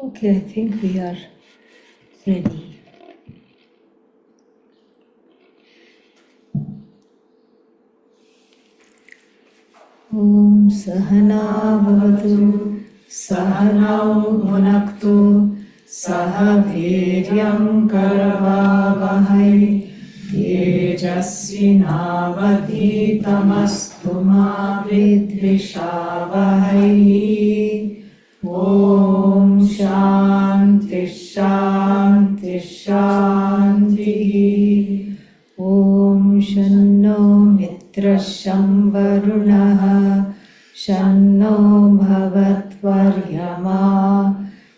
Okay, I think we are ready. Om Sahana Bhavatu Sahanau Bhunaktu Saha Viryam Karavavahai Tejasvinavadhitamastu ma vidvishavahai. Om Shanti Shanti Shanti. Om Shanno Mitrasham Varunaha Shanno Bhavatvaryama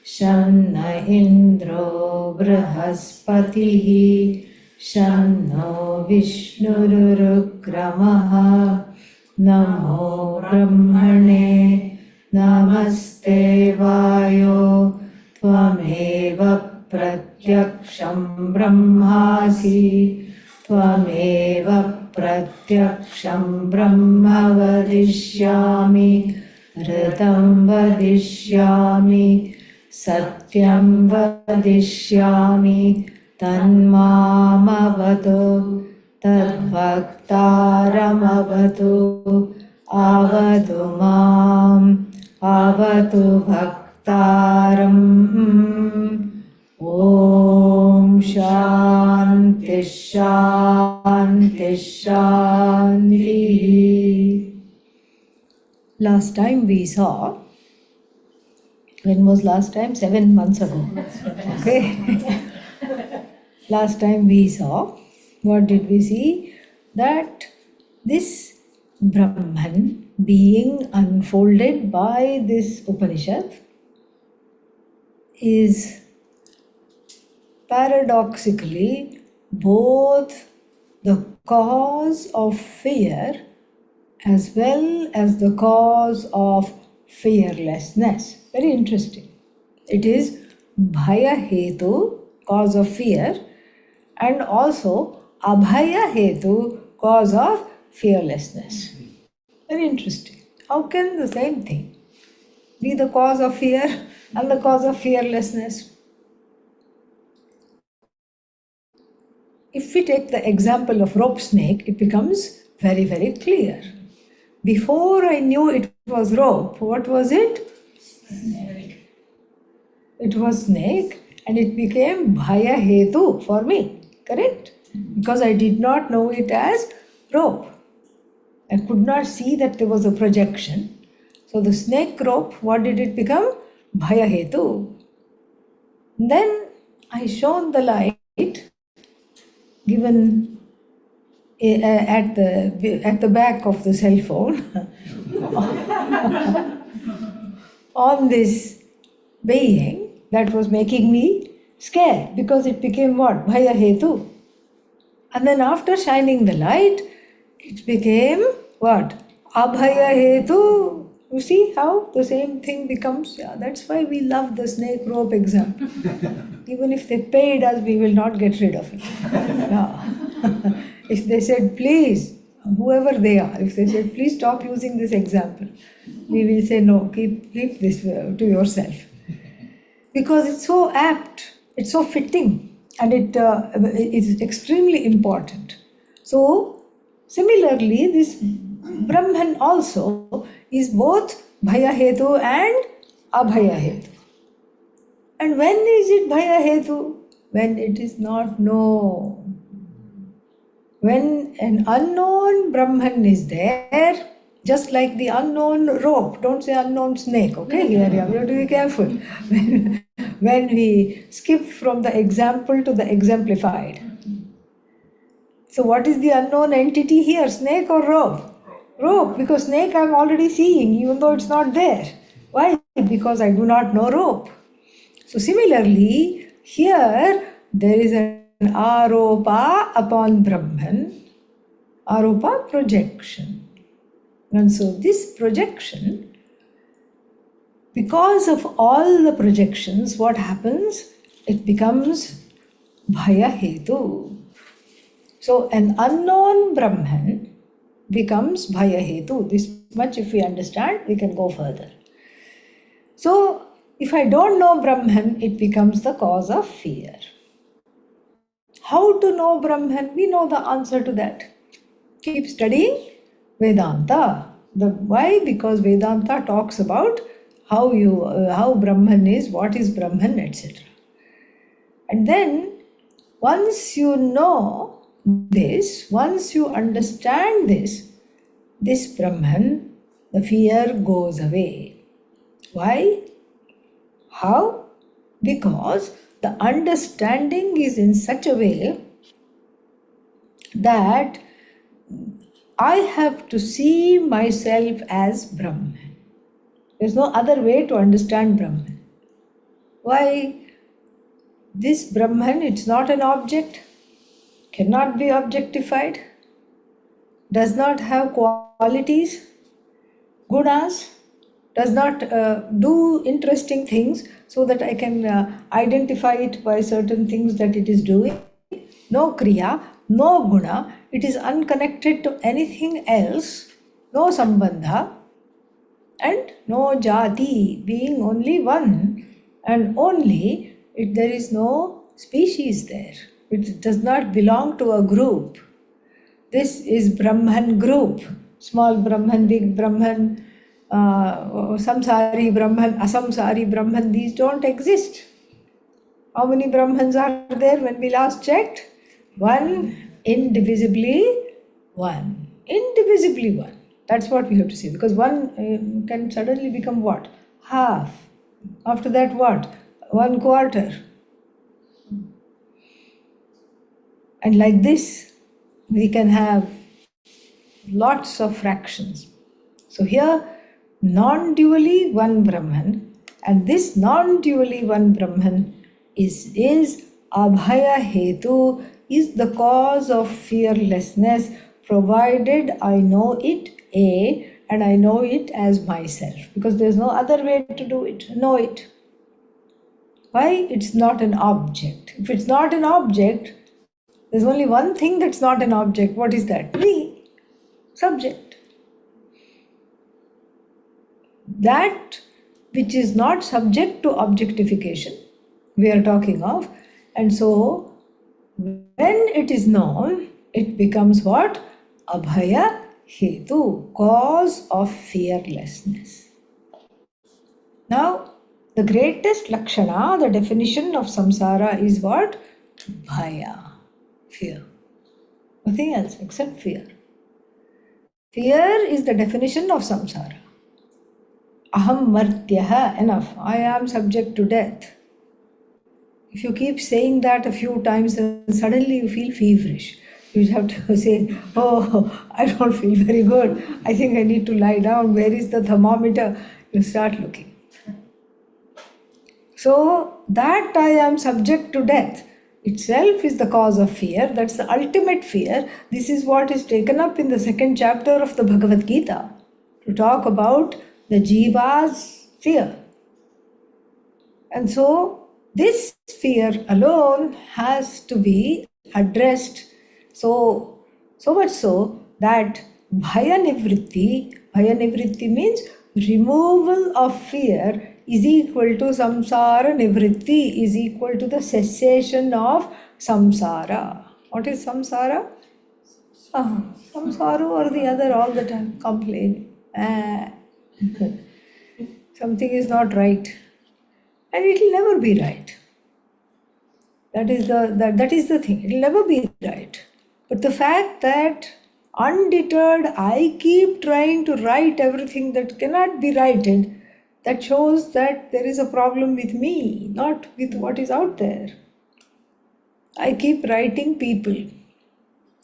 Shanna Indro Brihaspatihi Shanno Vishnurukramaha Namo Brahmane Namaste Vayo Tvameva Pratyaksham Brahmasi Tvameva Pratyaksham Brahma Vadishyami Ritam Vadishyami Satyam Vadishyami Tanmamavatu Tadbhaktaramavatu Avadu Mam Avatu Bhaktaram. Om Shanti Shanti Shanti. Last time we saw, when was last time? 7 months ago. Okay. Last time we saw, what did we see? That this Brahman being unfolded by this Upanishad is paradoxically both the cause of fear as well as the cause of fearlessness. Very interesting. It is Bhaya Hetu, cause of fear, and also Abhaya Hetu, cause of fearlessness. Very interesting. How can the same thing be the cause of fear and the cause of fearlessness? If we take the example of rope snake, it becomes very, very clear. Before I knew it was rope, what was it? Snake. It was snake, and it became Bhaya Hetu for me, correct? Because I did not know it as rope. I could not see that there was a projection. So the snake rope, what did it become? Bhaya Hetu. Then I shone the light given at the back of the cell phone on this being that was making me scared, because it became what? Bhaya Hetu. And then after shining the light, it became what? Abhaya Hetu. You see how the same thing becomes? Yeah, that's why we love the snake rope example. Even if they paid us, we will not get rid of it. Yeah. If they said, please, whoever they are, if they said, please stop using this example, we will say, no, keep this to yourself. Because it's so apt, it's so fitting, and it is extremely important. So, similarly, this Brahman also is both Bhaya Hetu and Abhaya Hetu. And when is it Bhaya Hetu? When it is not known. When an unknown Brahman is there, just like the unknown rope, don't say unknown snake, okay? Here, we have to be careful. When we skip from the example to the exemplified. So, what is the unknown entity here, snake or rope? Rope, because snake I'm already seeing, even though it's not there. Why? Because I do not know rope. So, similarly, here there is an aropa upon Brahman, aropa projection. And so, this projection, because of all the projections, what happens? It becomes Bhaya Hetu. So, an unknown Brahman becomes Bhaya Hetu. This much, if we understand, we can go further. So, If I don't know Brahman, it becomes the cause of fear. How to know Brahman? We know the answer to that. Keep studying Vedanta. Why? Because Vedanta talks about how Brahman is, what is Brahman, etc. And then once you know this, once you understand this Brahman, the fear goes away. Why? How? Because the understanding is in such a way that I have to see myself as Brahman. There's no other way to understand Brahman. Why? This Brahman, it's not an object, cannot be objectified, does not have qualities, gunas, does not do interesting things so that I can identify it by certain things that it is doing. No kriya, no guna, it is unconnected to anything else, no sambandha, and no jati, being only one and only, there is no species there. It does not belong to a group. This is Brahman group. Small Brahman, big Brahman, samsari Brahman, asamsari Brahman, these don't exist. How many Brahmans are there when we last checked? One, indivisibly one. Indivisibly one. That's what we have to see. Because one can suddenly become what? Half. After that what? 1/4. And like this, we can have lots of fractions. So here, non-dually one Brahman, and this non-dually one Brahman is abhaya hetu, is the cause of fearlessness, provided I know it, and I know it as myself. Because there's no other way to do it. Know it. Why? It's not an object. If it's not an object, there's only one thing that's not an object. What is that? Me. Subject. That which is not subject to objectification, we are talking of. And so, when it is known, it becomes what? Abhaya hetu, cause of fearlessness. Now, the greatest lakshana, the definition of samsara is what? Bhaya, fear. Nothing else except fear. Fear is the definition of samsara. Aham martyaha, enough. I am subject to death. If you keep saying that a few times, then suddenly you feel feverish. You have to say, oh, I don't feel very good. I think I need to lie down. Where is the thermometer? You start looking. So, that I am subject to death itself is the cause of fear. That's the ultimate fear. This is what is taken up in the 2nd chapter of the Bhagavad Gita to talk about the jiva's fear. And so, this fear alone has to be addressed so much so that bhaya nivritti means removal of fear is equal to samsara nivritti, is equal to the cessation of samsara. What is samsara? Samsara or the other all the time, complaining. Something is not right. And it will never be right. That is the thing. It will never be right. But the fact that undeterred, I keep trying to right everything that cannot be righted, that shows that there is a problem with me, not with what is out there. I keep writing people.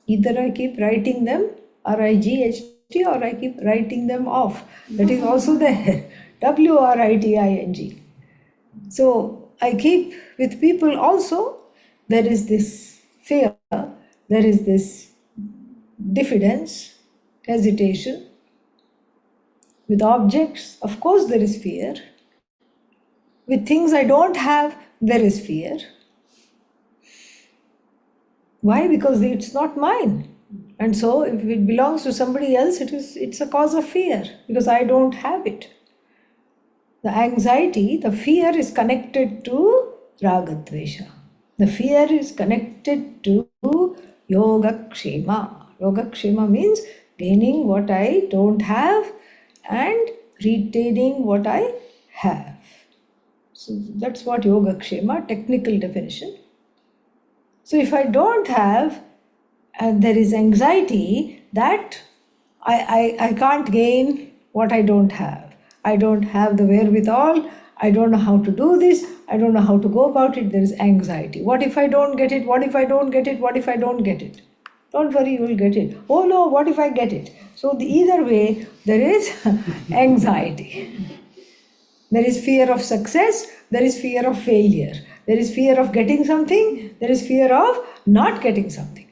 Either I keep writing them, R-I-G-H-T, or I keep writing them off. That is also there. W-R-I-T-I-N-G. So I keep with people also, there is this fear, there is this diffidence, hesitation. With objects, of course, there is fear. With things I don't have, there is fear. Why? Because it's not mine. And so if it belongs to somebody else, it's a cause of fear because I don't have it. The anxiety, the fear is connected to ragadvesha. The fear is connected to yogakshema. Yogakshema means gaining what I don't have and retaining what I have. So that's what yogakshema, technical definition. So if I don't have, and there is anxiety that I can't gain what I don't have. I don't have the wherewithal. I don't know how to do this. I don't know how to go about it. There is anxiety. What if I don't get it? What if I don't get it? What if I don't get it? Don't worry, you will get it. Oh no, what if I get it? So either way, there is anxiety. There is fear of success. There is fear of failure. There is fear of getting something. There is fear of not getting something.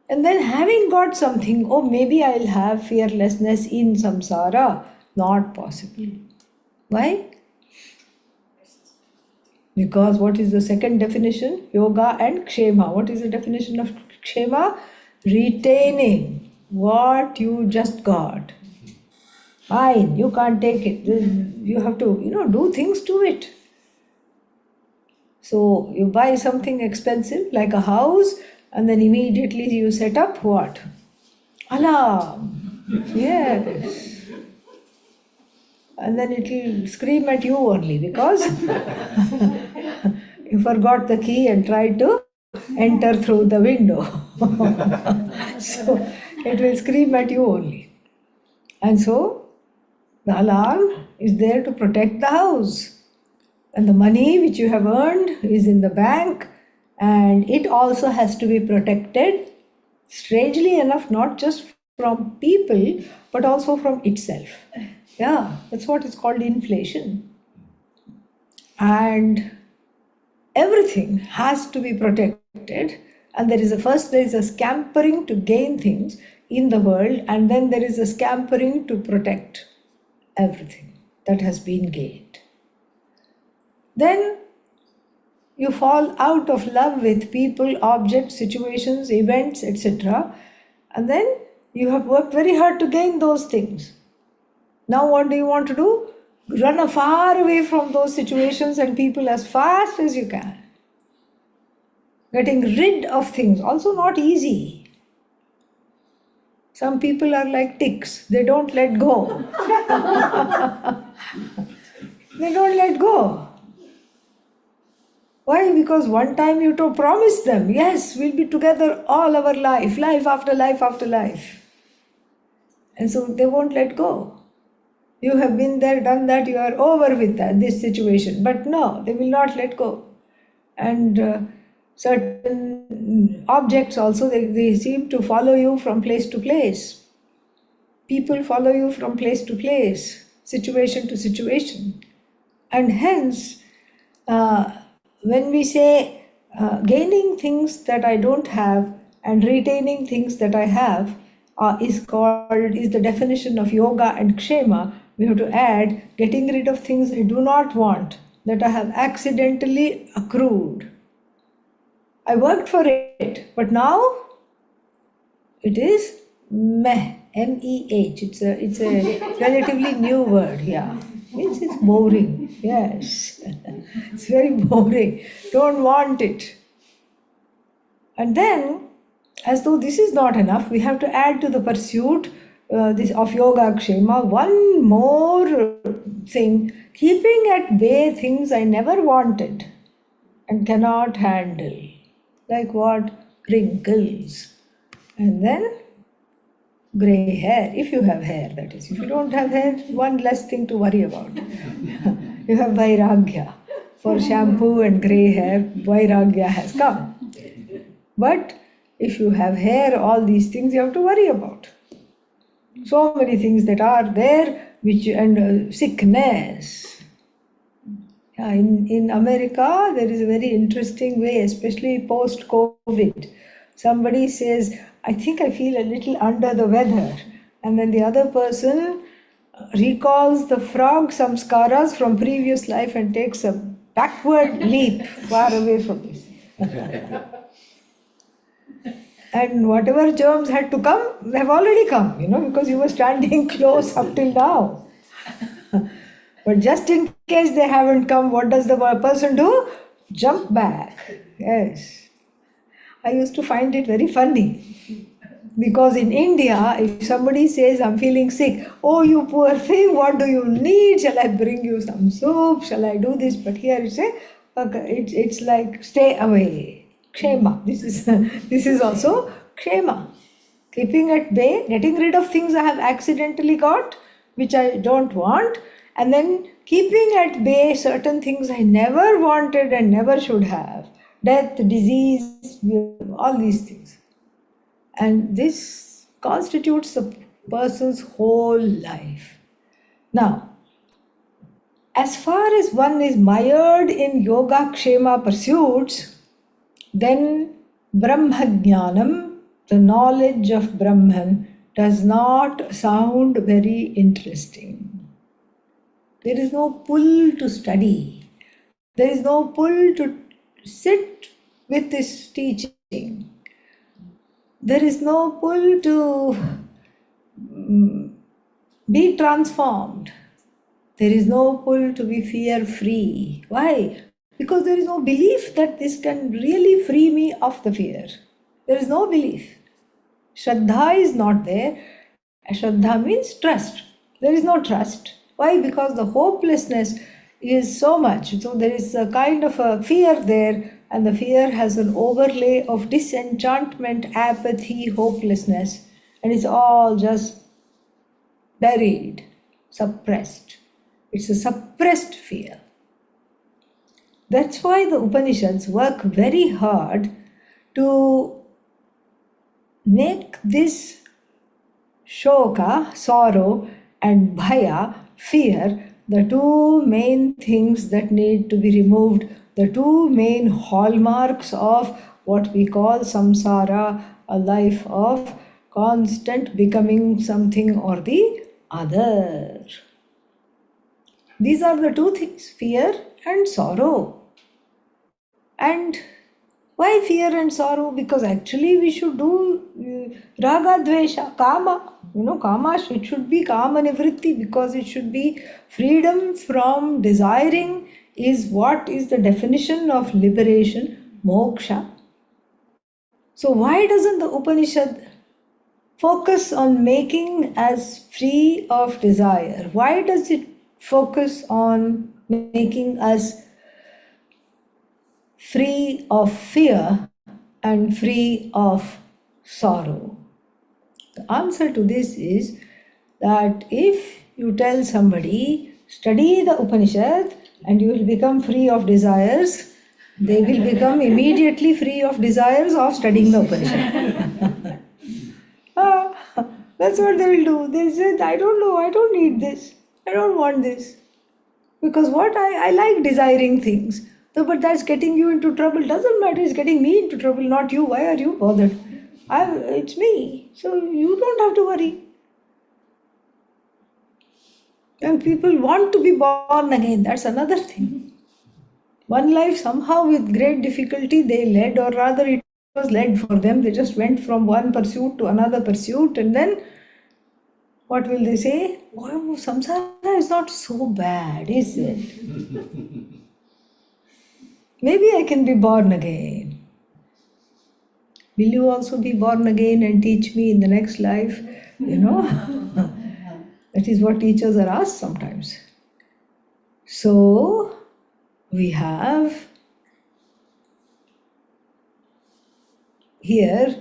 And then having got something, oh, maybe I'll have fearlessness in samsara. Not possible. Why? Because what is the second definition? Yoga and kshema. What is the definition of kshema? Retaining what you just got. Fine, you can't take it. You have to, do things to it. So you buy something expensive like a house, and then immediately you set up what? Alarm. Yes. And then it will scream at you only because you forgot the key and tried to enter through the window. So it will scream at you only. And so the alarm is there to protect the house. And the money which you have earned is in the bank, and it also has to be protected, strangely enough, not just from people, but also from itself. Yeah, that's what is called inflation. And everything has to be protected. And there is a scampering to gain things in the world, and then there is a scampering to protect everything that has been gained. Then you fall out of love with people, objects, situations, events, etc. And then you have worked very hard to gain those things. Now what do you want to do? Run far away from those situations and people as fast as you can. Getting rid of things, also not easy. Some people are like ticks, they don't let go. They don't let go. Why? Because one time you promised them, yes, we'll be together all our life, life after life after life. And so they won't let go. You have been there, done that, you are over with this situation. But no, they will not let go. And certain objects also, they seem to follow you from place to place. People follow you from place to place, situation to situation. And hence, when we say gaining things that I don't have and retaining things that I have is the definition of yoga and kshema, we have to add getting rid of things I do not want, that I have accidentally accrued. I worked for it, but now it is meh, M-E-H. It's a relatively new word, yeah. It's boring, yes. It's very boring. Don't want it. And then, as though this is not enough, we have to add to the pursuit of yoga kshema one more thing, keeping at bay things I never wanted and cannot handle. Like what? Wrinkles. And then grey hair, if you have hair, that is. If you don't have hair, one less thing to worry about. You have vairagya. For shampoo and grey hair, vairagya has come. But if you have hair, all these things you have to worry about. So many things that are there, and sickness. In America, there is a very interesting way, especially post-COVID. Somebody says, I think I feel a little under the weather. And then the other person recalls the frog samskaras from previous life and takes a backward leap far away from this. And whatever germs had to come, they have already come, because you were standing close up till now. But just in case they haven't come, what does the person do? Jump back. Yes. I used to find it very funny. Because in India, if somebody says, I'm feeling sick, oh, you poor thing, what do you need? Shall I bring you some soup? Shall I do this? But here you say, okay, it's like, stay away. Kshema. This is also kshema. Keeping at bay, getting rid of things I have accidentally got, which I don't want, and then keeping at bay certain things I never wanted and never should have. Death, disease, all these things. And this constitutes a person's whole life. Now, as far as one is mired in yoga kshema pursuits, then Brahmajnanam, the knowledge of Brahman, does not sound very interesting. There is no pull to study. There is no pull to sit with this teaching. There is no pull to be transformed. There is no pull to be fear-free. Why? Because there is no belief that this can really free me of the fear. There is no belief. Shraddha is not there. Shraddha means trust. There is no trust. Why? Because the hopelessness is so much. So there is a kind of a fear there, and the fear has an overlay of disenchantment, apathy, hopelessness, and it's all just buried, suppressed. It's a suppressed fear. That's why the Upanishads work very hard to make this shoka, sorrow, and bhaya, fear, the two main things that need to be removed, the two main hallmarks of what we call samsara, a life of constant becoming something or the other. These are the two things, fear and sorrow. And why fear and sorrow? Because actually we should do raga, dvesha, kama. Kama, it should be kama nivritti, because it should be freedom from desiring is what is the definition of liberation, moksha. So why doesn't the Upanishad focus on making us free of desire? Why does it focus on making us free of fear and free of sorrow? The answer to this is that if you tell somebody, study the Upanishad and you will become free of desires, they will become immediately free of desires of studying the Upanishad. That's what they will do. They say, I don't know, I don't need this, I don't want this. Because what I like desiring things. So, but that's getting you into trouble. Doesn't matter, it's getting me into trouble, not you. Why are you bothered? It's me. So you don't have to worry. And people want to be born again. That's another thing. One life somehow with great difficulty they led, or rather it was led for them. They just went from one pursuit to another pursuit, and then what will they say? Oh, samsara is not so bad, is it? Maybe I can be born again. Will you also be born again and teach me in the next life? That is what teachers are asked sometimes. So, we have here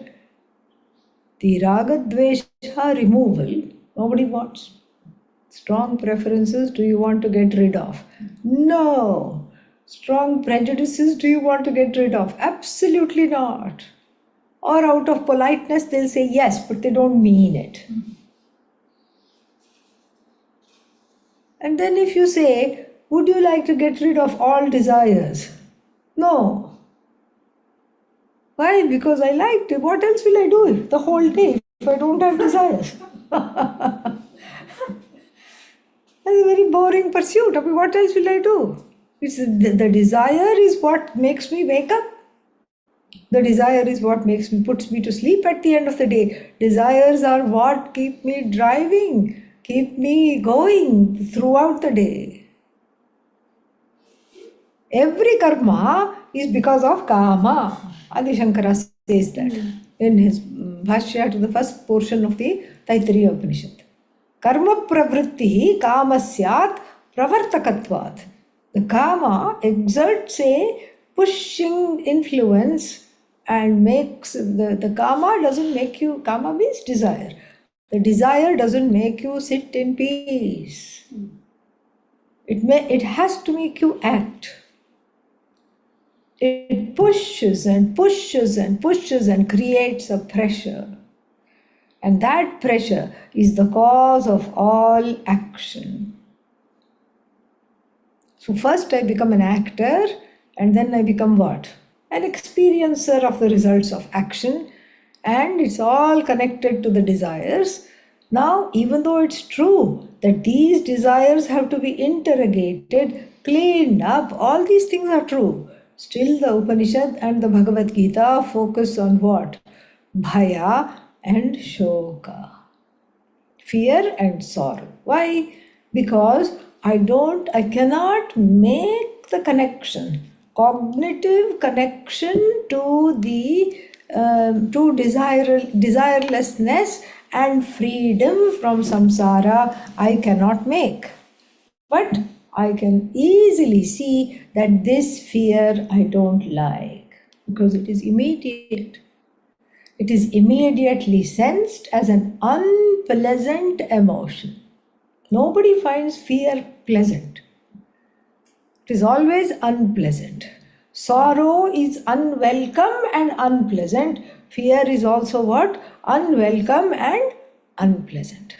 the ragadvesha removal. Nobody wants. Strong preferences, do you want to get rid of? No. Strong prejudices, do you want to get rid of? Absolutely not. Or out of politeness, they'll say yes, but they don't mean it. And then if you say, would you like to get rid of all desires? No. Why? Because I liked it. What else will I do the whole day if I don't have desires? That's a very boring pursuit. I mean, what else will I do? The desire is what makes me wake up. The desire is what puts me to sleep at the end of the day. Desires are what keep me driving, keep me going throughout the day. Every karma is because of kama. Adi Shankara says that in his Bhashya to the first portion of the Taittiriya Upanishad. Karma pravritti kama syat pravartakatvat. The kama exerts a pushing influence and makes the karma doesn't make you, karma means desire. The desire doesn't make you sit in peace. It has to make you act. It pushes and pushes and pushes and creates a pressure. And that pressure is the cause of all action. So first I become an actor, and then I become what? An experiencer of the results of action, and it's all connected to the desires. Now, even though it's true that these desires have to be interrogated, cleaned up, all these things are true, still the Upanishad and the Bhagavad Gita focus on what? Bhaya and Shoka. Fear and sorrow. Why? Because I cannot make the connection, cognitive connection to the to desirelessness and freedom from samsara. I cannot make, but I can easily see that this fear I don't like because it is immediate. It is immediately sensed as an unpleasant emotion. Nobody finds fear pleasant. It is always unpleasant. Sorrow is unwelcome and unpleasant. Fear is also what? Unwelcome and unpleasant.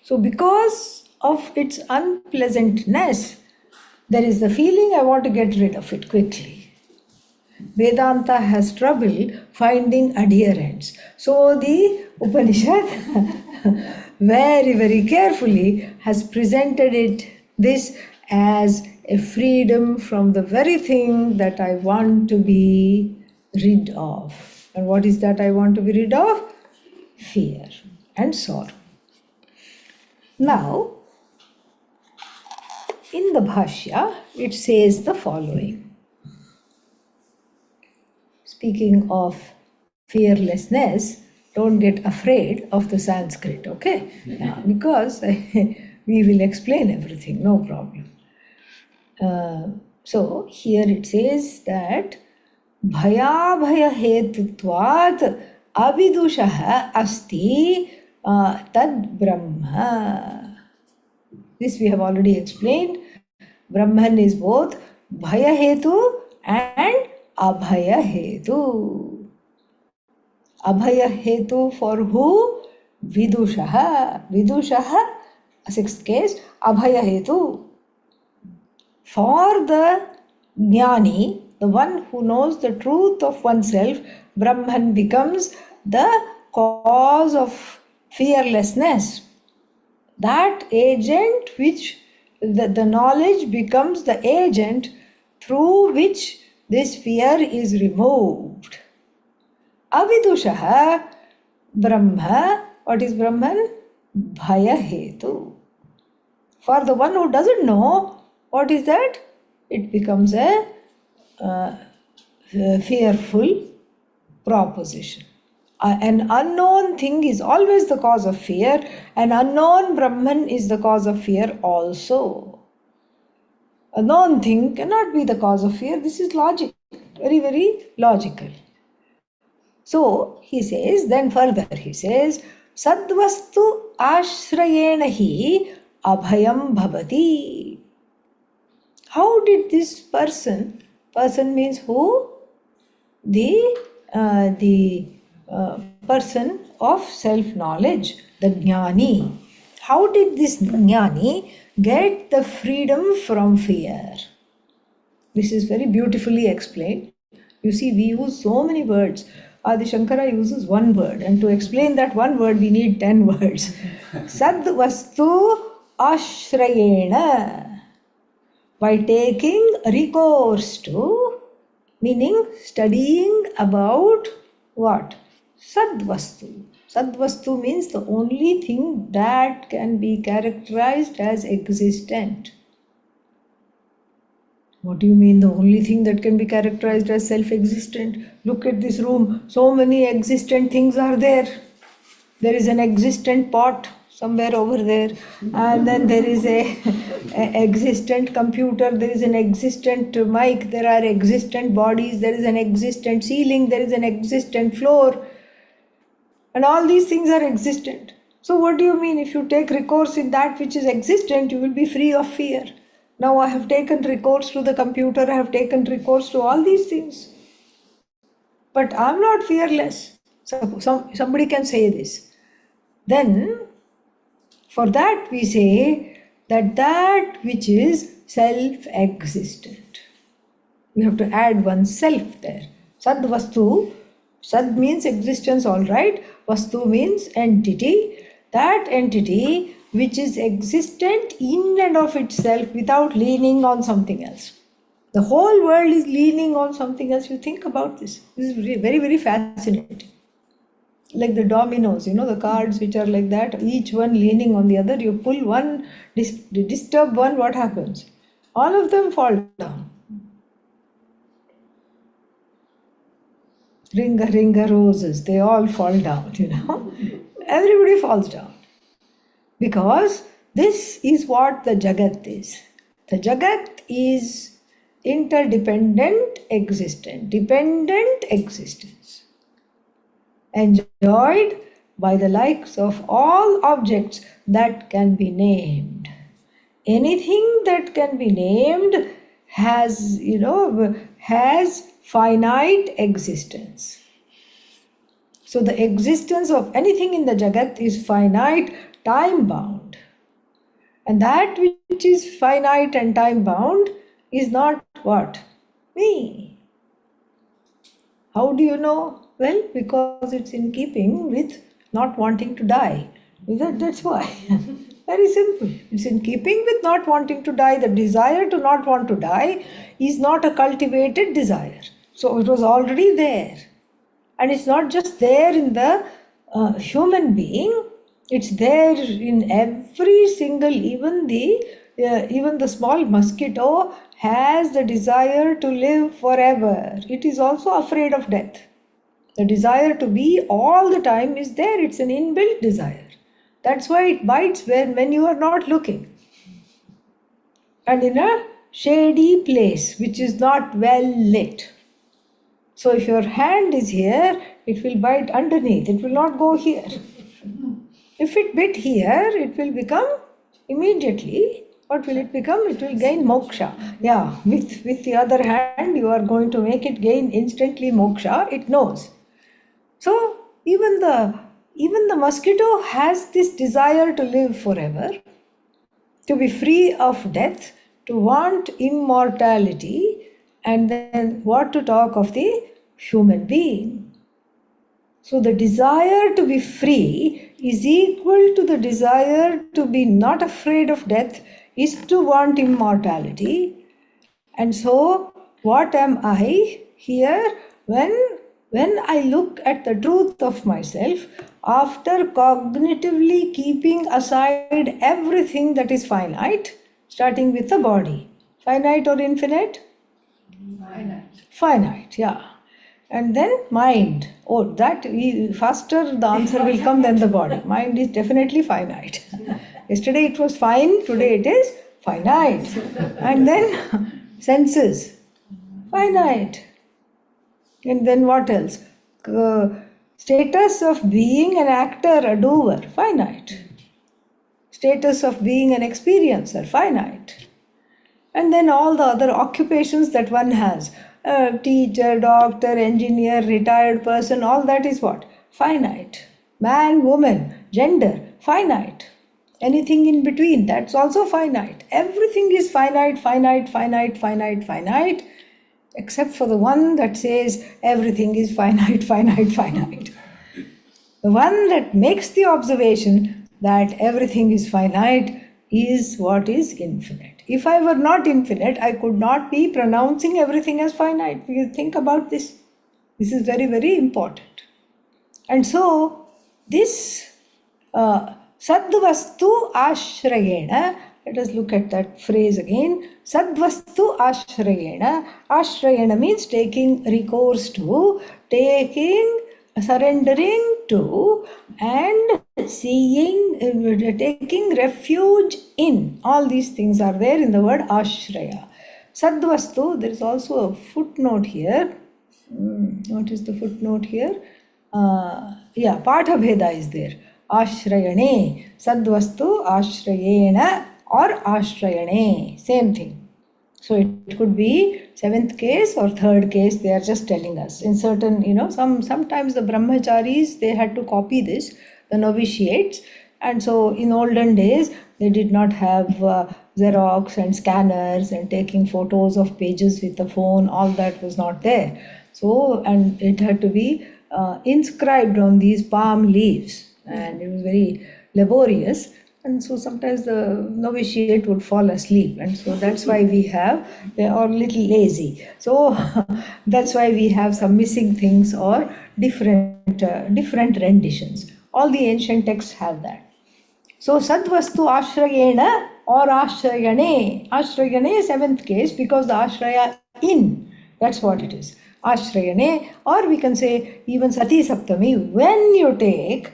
So, because of its unpleasantness, there is the feeling I want to get rid of it quickly. Vedanta has trouble finding adherents. So the Upanishad very, very carefully has presented this as a freedom from the very thing that I want to be rid of. And what is that I want to be rid of? Fear and sorrow. Now, in the Bhashya, it says the following. Speaking of fearlessness, don't get afraid of the Sanskrit, okay? Yeah, because we will explain everything, no problem. So here it says that Bhaya Bhaya Hetutvat Avidushaha Asti Tad Brahma. This we have already explained. Brahman is both Bhaya Hetu and Abhaya Hetu. Abhaya Hetu for who? Vidushaha. Vidushaha, sixth case, Abhaya Hetu. For the Jnani, the one who knows the truth of oneself, Brahman becomes the cause of fearlessness. That agent which the knowledge becomes the agent through which this fear is removed. Avidushaha Brahma. What is Brahman? Bhaya Hetu. For the one who doesn't know, what is that? It becomes a fearful proposition. An unknown thing is always the cause of fear. An unknown Brahman is the cause of fear also. A known thing cannot be the cause of fear. This is logic. Very, very logical. So he says, then further he says, Sadvastu ashrayena hi abhayam bhavati. How did this person means who? The person of self-knowledge, the jnani. How did this jnani get the freedom from fear? This is very beautifully explained. You see, we use so many words. Adi Shankara uses one word, and to explain that one word, we need 10 words. Sad vastu ashrayena. By taking recourse to, meaning studying about what? Sadvastu. Sadvastu means the only thing that can be characterized as existent. What do you mean the only thing that can be characterized as self-existent? Look at this room. So many existent things are there. There is an existent pot somewhere over there, and then there is a existent computer, there is an existent mic, there are existent bodies, there is an existent ceiling, there is an existent floor, and all these things are existent. So what do you mean if you take recourse in that which is existent, you will be free of fear? Now I have taken recourse to the computer, I have taken recourse to all these things, but I'm not fearless. Somebody can say this. Then for that we say that that which is self-existent. We have to add one self there. Sad vastu, sad means existence, all right. Vastu means entity. That entity which is existent in and of itself without leaning on something else. The whole world is leaning on something else. You think about this. This is very, very fascinating. Like the dominoes, the cards which are like that, each one leaning on the other. You pull one, disturb one, what happens? All of them fall down. Ringa, ringa roses, they all fall down, Everybody falls down. Because this is what the Jagat is. The Jagat is interdependent existence, dependent existence, enjoyed by the likes of all objects that can be named. Anything that can be named has, has finite existence. So the existence of anything in the Jagat is finite, time-bound. And that which is finite and time-bound is not what? Me. How do you know? Well, because it's in keeping with not wanting to die. That's why. Very simple. It's in keeping with not wanting to die. The desire to not want to die is not a cultivated desire. So it was already there. And it's not just there in the human being, it's there in every single, even the small mosquito has the desire to live forever. It is also afraid of death. The desire to be all the time is there. It's an inbuilt desire. That's why it bites when you are not looking. And in a shady place which is not well lit. So if your hand is here, it will bite underneath. It will not go here. If it bit here, it will become immediately, what will it become? It will gain moksha. Yeah, with the other hand, you are going to make it gain instantly moksha. It knows. So even the mosquito has this desire to live forever, to be free of death, to want immortality, and then what to talk of the human being. So the desire to be free is equal to the desire to be not afraid of death, is to want immortality. And so what am I here when I look at the truth of myself after cognitively keeping aside everything that is finite, starting with the body? Finite or infinite? Finite. Finite, yeah. And then mind. Oh, faster the answer will come than the body. Mind is definitely finite. Yesterday it was fine, today it is finite. And then senses, finite. And then what else? Status of being an actor, a doer, finite. Status of being an experiencer, finite. And then all the other occupations that one has. Teacher, doctor, engineer, retired person, all that is what? Finite. Man, woman, gender, finite. Anything in between, that's also finite. Everything is finite, finite, finite, finite, finite, except for the one that says everything is finite, finite, finite. The one that makes the observation that everything is finite is what is infinite. If I were not infinite, I could not be pronouncing everything as finite. You think about this. This is very, very important. And so, this sadvastu ashrayena, Let us look at that phrase again. Sadvastu ashrayena. Ashrayena means taking recourse to, taking, surrendering to, and seeing, taking refuge in. All these things are there in the word ashraya. Sadvastu, there is also a footnote here. What is the footnote here? Patha Bheda is there. Ashrayane, Sadvastu Ashrayena or Ashrayane, same thing. So it could be seventh case or third case, they are just telling us. In certain, sometimes the brahmacharis, they had to copy this, the novitiates. And so in olden days, they did not have Xerox and scanners and taking photos of pages with the phone, all that was not there. So, and it had to be inscribed on these palm leaves, and it was very laborious. And so sometimes the novitiate would fall asleep, and so that's why they are a little lazy. So that's why we have some missing things or different renditions. All the ancient texts have that. So Sadvastu Ashrayena or Ashrayane. Ashrayane, seventh case, because the Ashraya in, that's what it is. Ashrayane, or we can say even Sati Saptami, when you take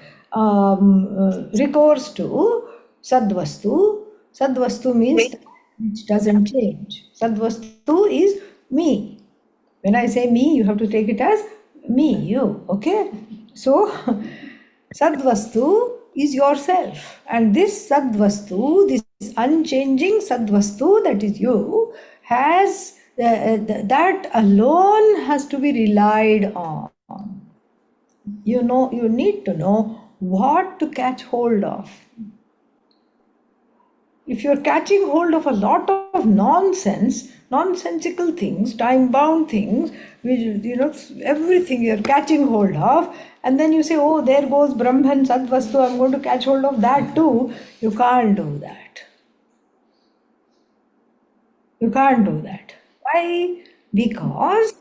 recourse to Sadvastu. Sadvastu means which doesn't change. Sadvastu is me. When I say me, you have to take it as me, you, okay? So, Sadvastu is yourself. And this Sadvastu, this unchanging Sadvastu that is you, has that alone has to be relied on. You need to know what to catch hold of. If you're catching hold of a lot of nonsensical things, time-bound things, everything you're catching hold of, and then you say, oh, there goes Brahman, Sadvastu, I'm going to catch hold of that too. You can't do that. You can't do that. Why? Because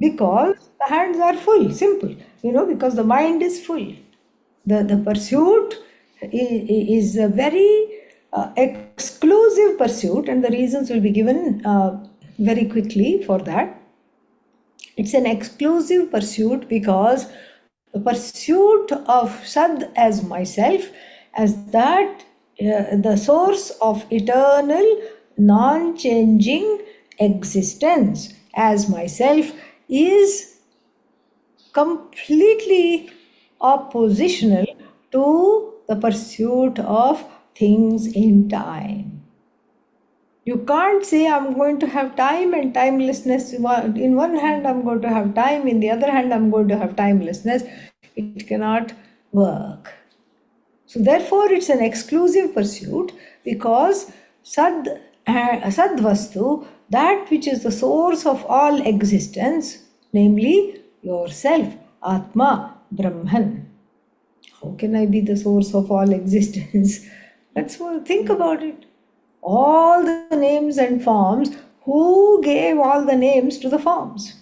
the hands are full, simple. Because the mind is full. The pursuit is a very exclusive pursuit, and the reasons will be given very quickly for that. It's an exclusive pursuit because the pursuit of Sad as myself, as that the source of eternal, non-changing existence as myself, is completely oppositional to the pursuit of things in time. You can't say I'm going to have time and timelessness. In one hand I'm going to have time, in the other hand I'm going to have timelessness. It cannot work. So therefore it's an exclusive pursuit, because Sadvastu, that which is the source of all existence, namely yourself, Atma, Brahman. How can I be the source of all existence? Let's think about it. All the names and forms, who gave all the names to the forms?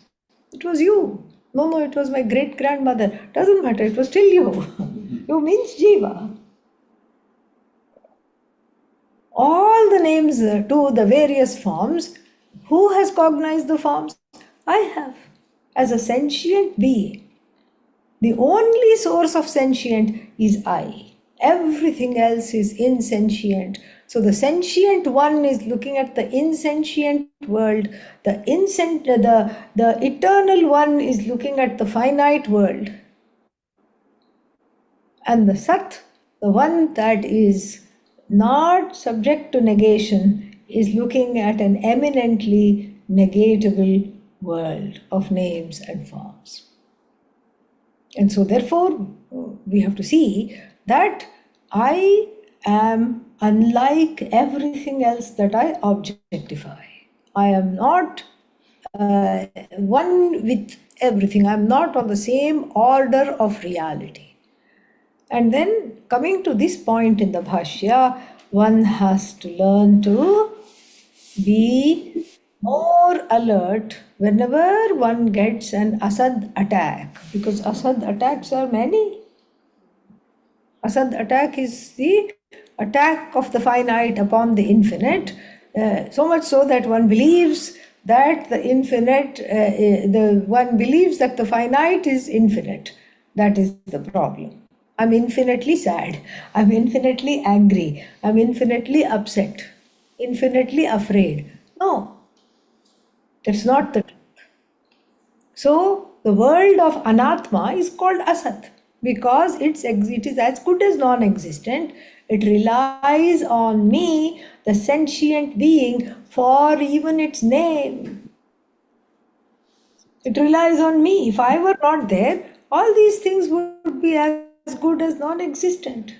It was you. No, it was my great-grandmother. Doesn't matter, it was still you. You means Jiva. All the names to the various forms, who has cognized the forms? I have, as a sentient being. The only source of sentient is I. Everything else is insentient. So the sentient one is looking at the insentient world. The eternal one is looking at the finite world. And the Sat, the one that is not subject to negation, is looking at an eminently negatable world of names and forms. And so therefore, we have to see that I am unlike everything else that I objectify. I am not one with everything. I am not on the same order of reality. And then coming to this point in the Bhashya, one has to learn to be more alert whenever one gets an Asad attack, because Asad attacks are many. Asad attack is the attack of the finite upon the infinite, so much so that one believes that the infinite, one believes that the finite is infinite. That is the problem. I'm infinitely sad. I'm infinitely angry. I'm infinitely upset. Infinitely afraid. No, that's not the. So the world of anatma is called asat because it is as good as non-existent. It relies on me, the sentient being, for even its name. It relies on me. If I were not there, all these things would be as good as non-existent.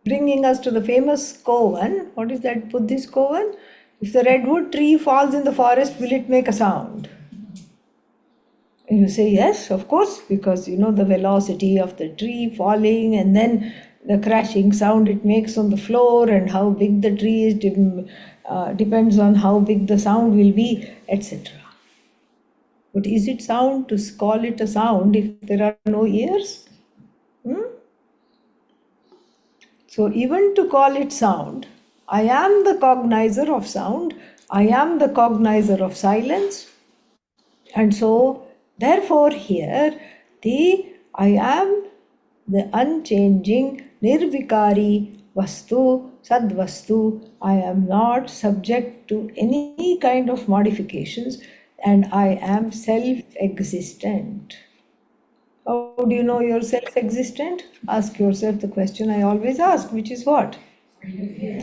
Bringing us to the famous kovan. What is that Buddhist kovan? If the redwood tree falls in the forest, will it make a sound? And you say yes, of course, because you know the velocity of the tree falling and then the crashing sound it makes on the floor and how big the tree is depends on how big the sound will be, etc. But is it sound to call it a sound if there are no ears? So even to call it sound, I am the cognizer of sound, I am the cognizer of silence, and so therefore here the I am the unchanging nirvikari vastu sadvastu. I am not subject to any kind of modifications and I am self-existent. How do you know you're self existent? Ask yourself the question I always ask, which is what?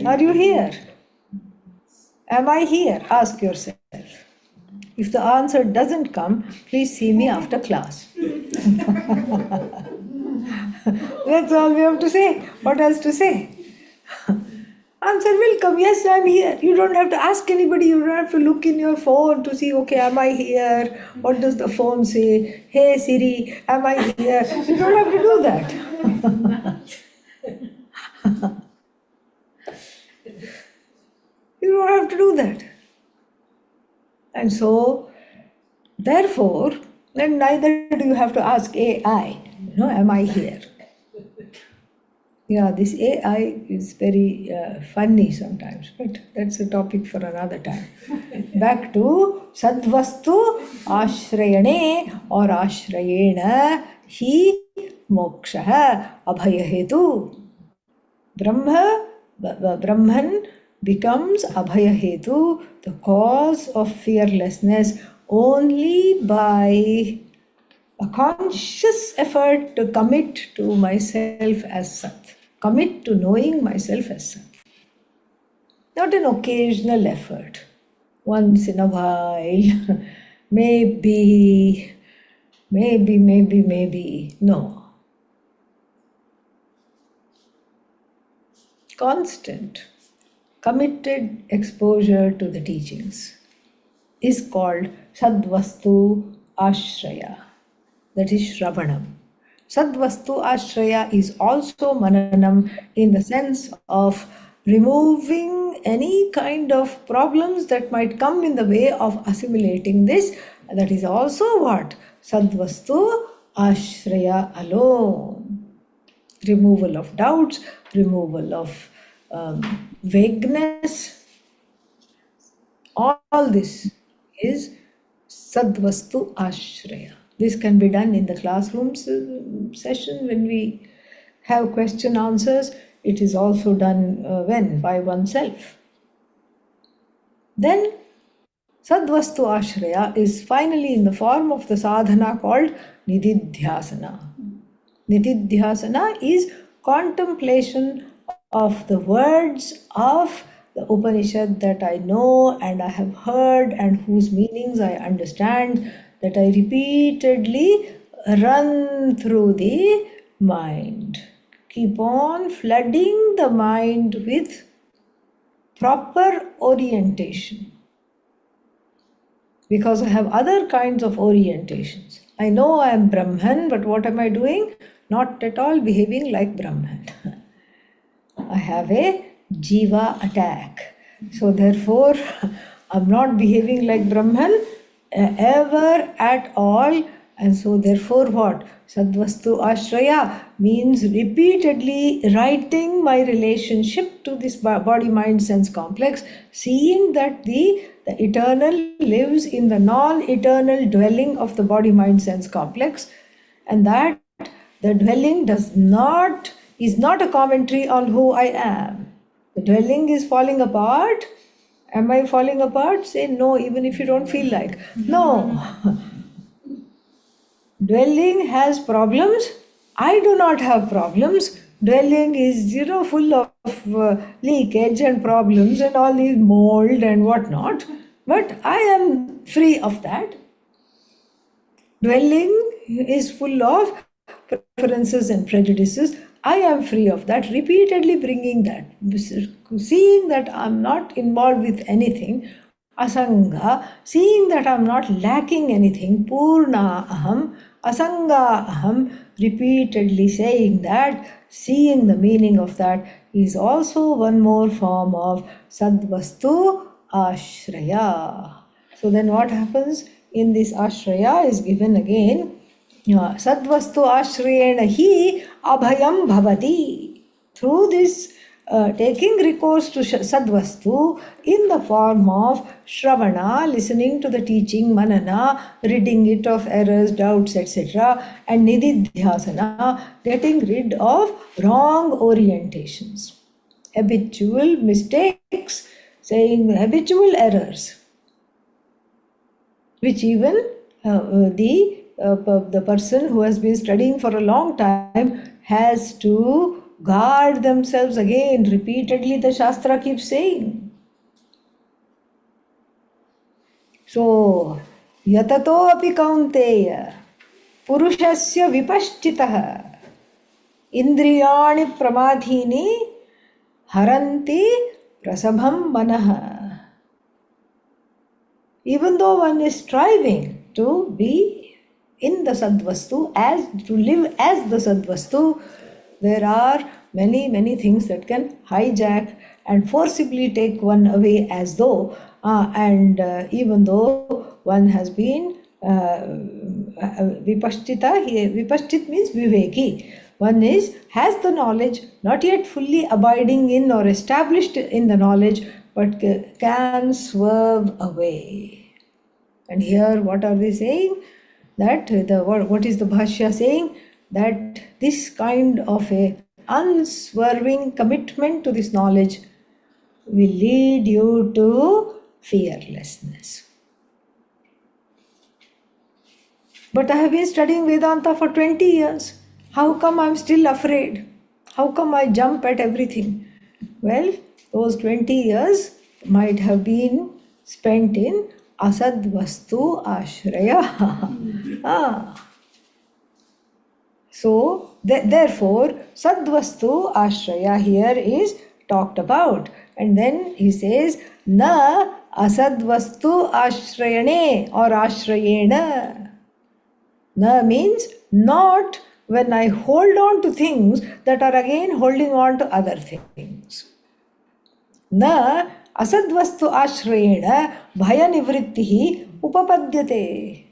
Are you here? Am I here? Ask yourself. If the answer doesn't come, please see me after class. That's all we have to say. What else to say? Answer will come. Yes, I'm here. You don't have to ask anybody. You don't have to look in your phone to see, okay, am I here? What does the phone say? Hey Siri, am I here? You don't have to do that. You don't have to do that. And so, therefore, then neither do you have to ask AI, am I here? Yeah, this AI is very funny sometimes, but that's a topic for another time. Back to Sadvastu Ashrayane or Ashrayena Hi Moksha Abhayahetu. Brahman becomes Abhayahetu, the cause of fearlessness, only by a conscious effort to commit to myself as Sat, commit to knowing myself as Sat. Not an occasional effort, once in a while, maybe. No. Constant, committed exposure to the teachings is called Sadvastu Ashraya. That is Shravanam. Sadvastu Ashraya is also Mananam in the sense of removing any kind of problems that might come in the way of assimilating this. That is also what? Sadvastu Ashraya alone. Removal of doubts, removal of vagueness. All this is Sadvastu Ashraya. This can be done in the classroom session when we have question answers. It is also done by oneself. Then Sadvastu Ashraya is finally in the form of the sadhana called Nididhyasana. Nididhyasana is contemplation of the words of the Upanishad that I know and I have heard and whose meanings I understand, that I repeatedly run through the mind. Keep on flooding the mind with proper orientation. Because I have other kinds of orientations. I know I am Brahman, but what am I doing? Not at all behaving like Brahman. I have a Jiva attack. So therefore, I'm not behaving like Brahman ever at all, And so therefore what? Sadvastu Ashraya means repeatedly writing my relationship to this body, mind, sense complex, seeing that the eternal lives in the non-eternal dwelling of the body, mind, sense complex, and that the dwelling is not a commentary on who I am. The dwelling is falling apart. Am I falling apart? Say no, even if you don't feel like. No. Dwelling has problems. I do not have problems. Dwelling is, full of leakage and problems and all these mold and whatnot. But I am free of that. Dwelling is full of preferences and prejudices. I am free of that. Repeatedly bringing that, seeing that I'm not involved with anything. Asanga, seeing that I'm not lacking anything. Purna aham, asanga aham, repeatedly saying that, seeing the meaning of that is also one more form of sadvastu ashraya. So then what happens in this ashraya is given again, sadvastu ashrayena hi abhayam bhavati. Through this taking recourse to sadvastu in the form of shravana, listening to the teaching, manana, ridding it of errors, doubts, etc., and nididhyasana, getting rid of wrong orientations, habitual mistakes, saying habitual errors, which even the person who has been studying for a long time has to guard themselves again. Repeatedly the Shastra keeps saying. So, yatato api kaunteya purushasya vipashchitah indriyani pramadhini haranti prasabham manah. Even though one is striving to be in the Sadvastu, to live as the Sadvastu, there are many, many things that can hijack and forcibly take one away as though, even though one has been vipashtita, vipashtit means viveki. One has the knowledge, not yet fully abiding in or established in the knowledge, but can swerve away. And here what are they saying? That what is the Bhashya saying? That this kind of a unswerving commitment to this knowledge will lead you to fearlessness. But I have been studying Vedanta for 20 years. How come I'm still afraid? How come I jump at everything? Well, those 20 years might have been spent in asadvastu ashraya. So, therefore, sadvastu ashraya here is talked about. And then he says, na asadvastu ashrayane or ashrayena. Na means not when I hold on to things that are again holding on to other things. Na asadvastu ashrayena bhaya nivrittihi upapadyate.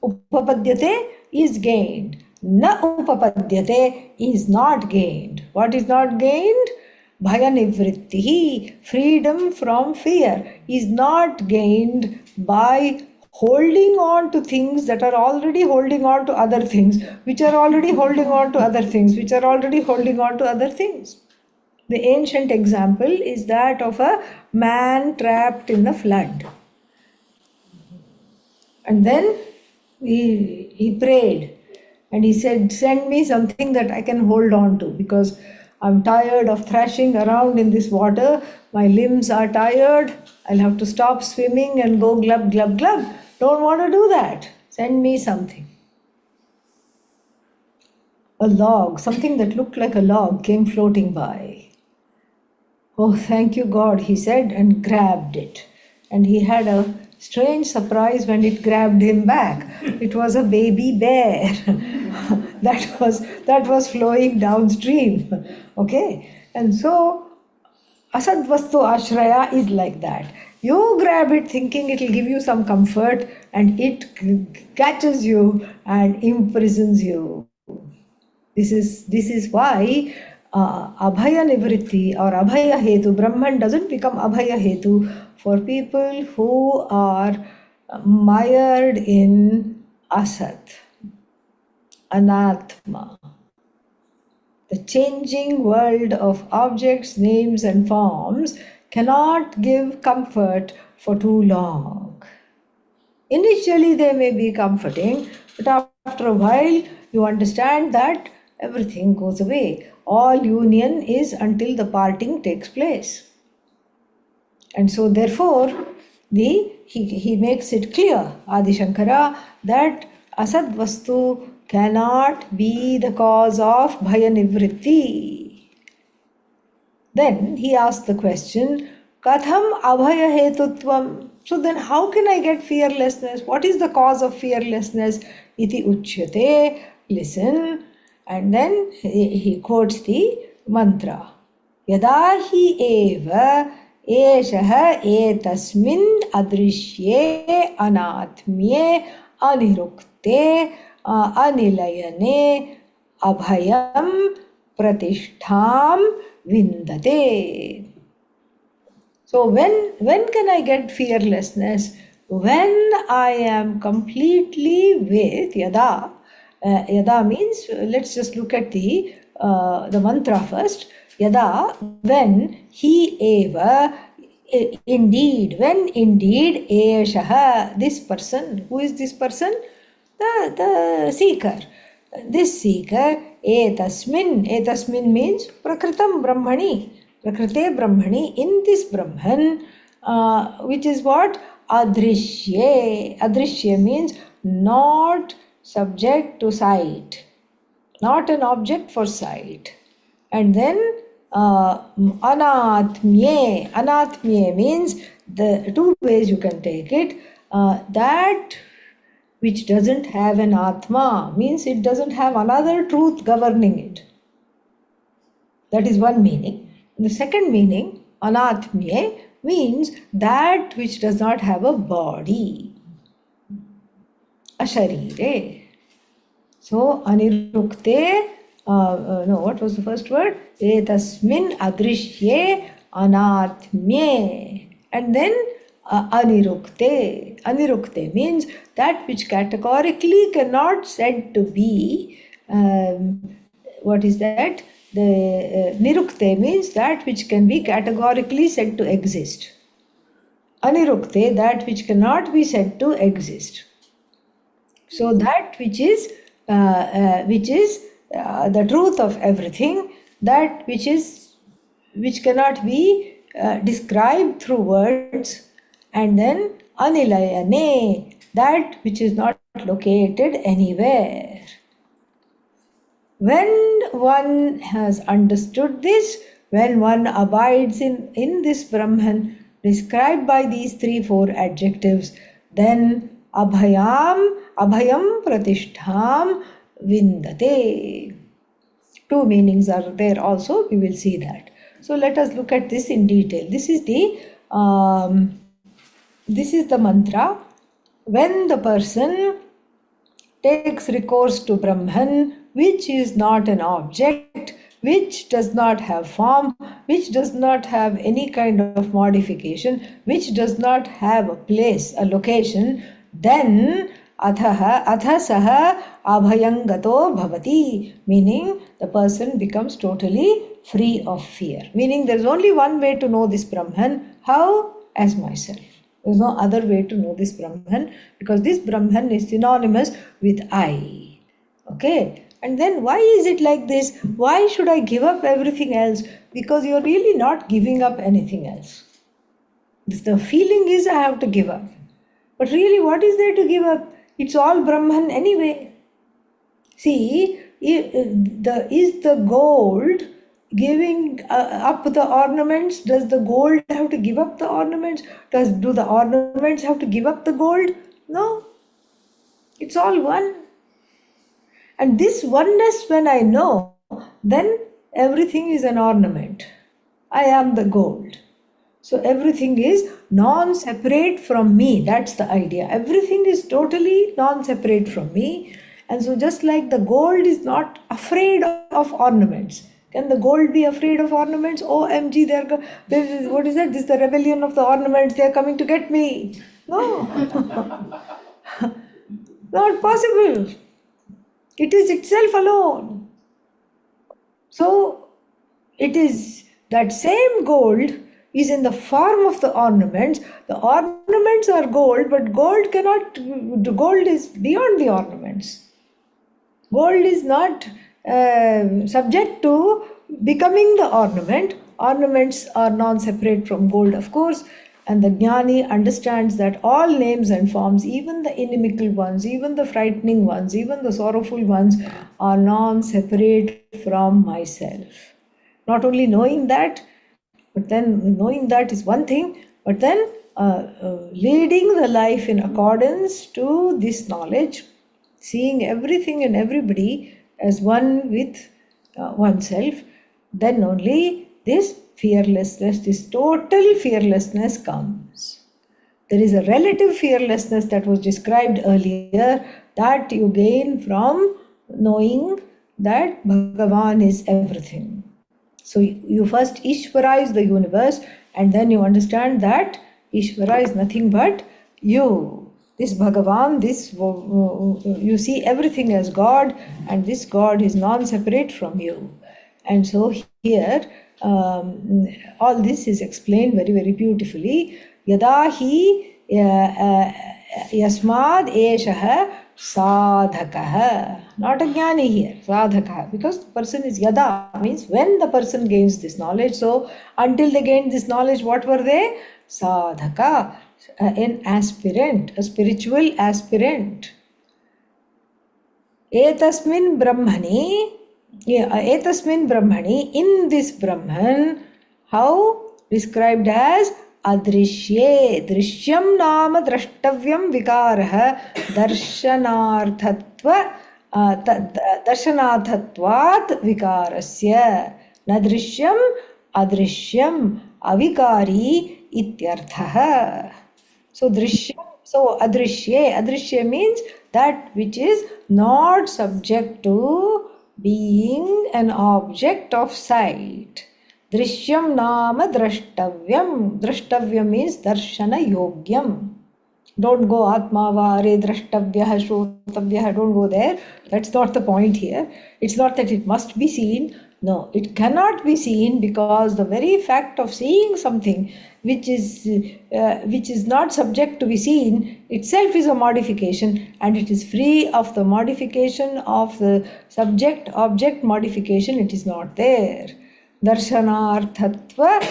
Upapadyate is gained. Na upapadyate is not gained. What is not gained? Bhaya nivrittihi, freedom from fear, is not gained by holding on to things that are already holding on to other things, which are already holding on to other things, which are already holding on to other things. The ancient example is that of a man trapped in a flood. And then he prayed and he said, send me something that I can hold on to, because I'm tired of thrashing around in this water. My limbs are tired. I'll have to stop swimming and go glub, glub, glub. Don't want to do that. Send me something. A log, something that looked like a log, came floating by. Oh, thank you, God, he said, and grabbed it. And he had a strange surprise when it grabbed him back. It was a baby bear that was flowing downstream. Okay? And so, asadvastu ashraya is like that. You grab it thinking it will give you some comfort, and it catches you and imprisons you. This is why Abhaya Nivritti or Abhaya Hetu, Brahman doesn't become Abhaya Hetu for people who are mired in Asat, Anatma, the changing world of objects, names, and forms cannot give comfort for too long. Initially, they may be comforting, but after a while, you understand that everything goes away. All union is until the parting takes place. And so, therefore, he makes it clear, Adi Shankara, that Asad Vastu cannot be the cause of Bhaya Nivritti. Then he asked the question, Katham Abhaya Hetutvam. So then how can I get fearlessness? What is the cause of fearlessness? Iti uchyate. Listen. And then he quotes the mantra. Yada hi eva eshah etasmin adrishye anatmye anirukte anilayane abhayam pratishtham vindate. So when can I get fearlessness? When I am completely with yada. Yada means, let's just look at the mantra first. Yada, when he eva, when indeed eshaha, this person. Who is this person? The seeker. This seeker, etasmin means prakritam brahmani. Prakrite brahmani, in this Brahman, which is what? Adrishye. Adrishye means not subject to sight, not an object for sight. And then anatmye. Anatmye means, the two ways you can take it. That which doesn't have an atma means it doesn't have another truth governing it. That is one meaning. The second meaning, anatmye, means that which does not have a body. Asharire. So, anirukte, what was the first word? Etasmin adrishye anatmye. And then anirukte. Anirukte means that which categorically cannot said to be, what is that? The nirukte means that which can be categorically said to exist. Anirukte, that which cannot be said to exist. So that which is the truth of everything, that which cannot be described through words, and then anilayane, that which is not located anywhere. When one has understood this, when one abides in this Brahman described by these 3-4 adjectives, then abhayam pratishtham vindate. Two meanings are there also, we will see that. So let us look at this in detail. This is the mantra. When the person takes recourse to Brahman, which is not an object, which does not have form, which does not have any kind of modification, which does not have a place, a location, then atha saha abhayangato bhavati, meaning the person becomes totally free of fear. Meaning there is only one way to know this Brahman. How? As myself. There is no other way to know this Brahman, because this Brahman is synonymous with I. Okay? And then why is it like this? Why should I give up everything else? Because you're really not giving up anything else. The feeling is I have to give up. But really, what is there to give up? It's all Brahman anyway. See, is the gold giving up the ornaments? Does the gold have to give up the ornaments? Do the ornaments have to give up the gold? No. It's all one. And this oneness, when I know, then everything is an ornament. I am the gold. So everything is non-separate from me. That's the idea. Everything is totally non-separate from me. And so just like the gold is not afraid of ornaments. Can the gold be afraid of ornaments? OMG, what is that? This is the rebellion of the ornaments. They are coming to get me. No. Not possible. It is itself alone. So it is that same gold is in the form of the ornaments. The ornaments are gold, but gold is beyond the ornaments. Gold is not subject to becoming the ornament. Ornaments are non-separate from gold, of course, and the jnani understands that all names and forms, even the inimical ones, even the frightening ones, even the sorrowful ones, are non-separate from myself. Not only knowing that, but then knowing that is one thing, but then leading the life in accordance to this knowledge, seeing everything and everybody as one with oneself, then only this fearlessness, this total fearlessness comes. There is a relative fearlessness that was described earlier that you gain from knowing that Bhagavan is everything. So you first Ishvarize the universe and then you understand that Ishvara is nothing but you. This Bhagavan, you see everything as God, and this God is non-separate from you. And so here, all this is explained very, very beautifully. Yada hi yasmad eshaha sadhakaha. Not a jnani here, sadhakaha. Because the person is yada, means when the person gains this knowledge. So until they gained this knowledge, what were they? Sadhaka. An aspirant, a spiritual aspirant. Etasmin brahmani, in this Brahman, how described as adrishye, drishyam nama drashtavyam vikarah darshanathatvat vikarasya nadrishyam adrishyam avikari ityarthah. So adrishye means that which is not subject to being an object of sight. Drishyam nama drashtavyam. Drashtavyam means darshana yogyam. Don't go atmavare drashtavyah shrotavyah. Don't go there. That's not the point here. It's not that it must be seen. No, it cannot be seen because the very fact of seeing something which is not subject to be seen itself is a modification, and it is free of the modification of the subject-object modification. It is not there. Darshanarthatva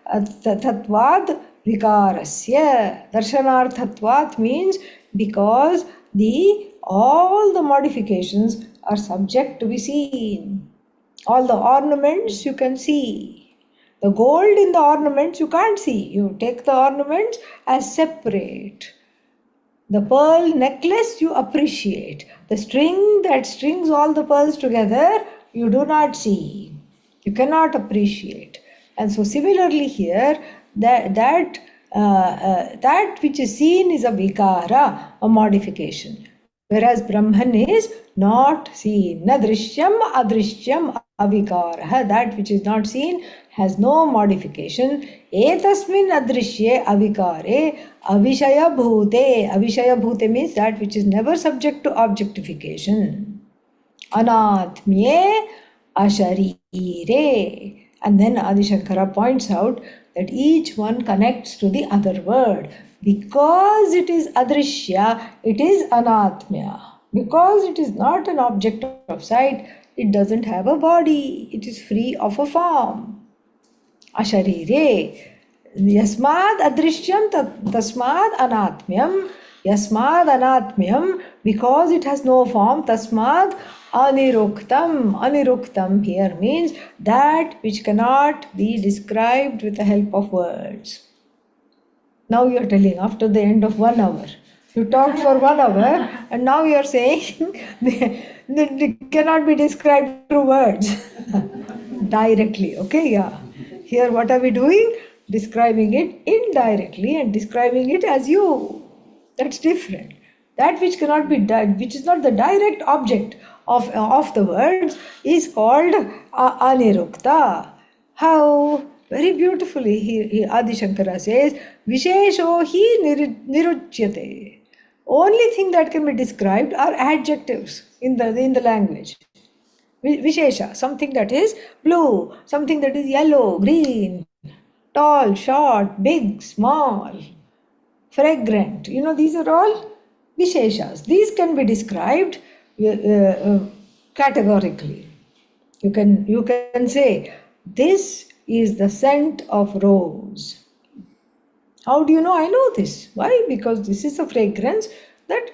tatvad vikarasya. Darshanarthatvat means because all the modifications are subject to be seen. All the ornaments you can see. The gold in the ornaments you can't see. You take the ornaments as separate. The pearl necklace you appreciate. The string that strings all the pearls together you do not see. You cannot appreciate. And so similarly here, that which is seen is a vikara, a modification. Whereas Brahman is not seen. Na drishyam adrishyam avikara. That which is not seen has no modification. Etasmin adrishye avikare avishaya bhute. Avishaya bhute means that which is never subject to objectification. Anatmye asharire. And then Adi Shankara points out that each one connects to the other word. Because it is adrishya, it is anatmya. Because it is not an object of sight, it doesn't have a body. It is free of a form. Asharire. Yasmad adrishyam tasmad anatmyam. Yasmad anatmyam. Because it has no form, tasmad aniruktam. Aniruktam here means that which cannot be described with the help of words. Now you are telling after the end of 1 hour. You talked for 1 hour and now you are saying they cannot be described through words. Directly, okay, yeah. Here, what are we doing? Describing it indirectly and describing it as you. That's different. That which cannot be done, which is not the direct object of the words, is called anirukta. How? Very beautifully, Adi Shankara says, Vishesho hi niruchyate. Only thing that can be described are adjectives in the language. Vishesha, something that is blue, something that is yellow, green, tall, short, big, small, fragrant. These are all Visheshas. These can be described categorically. You can say, this is the scent of rose. How do you know? I know this. Why? Because this is a fragrance that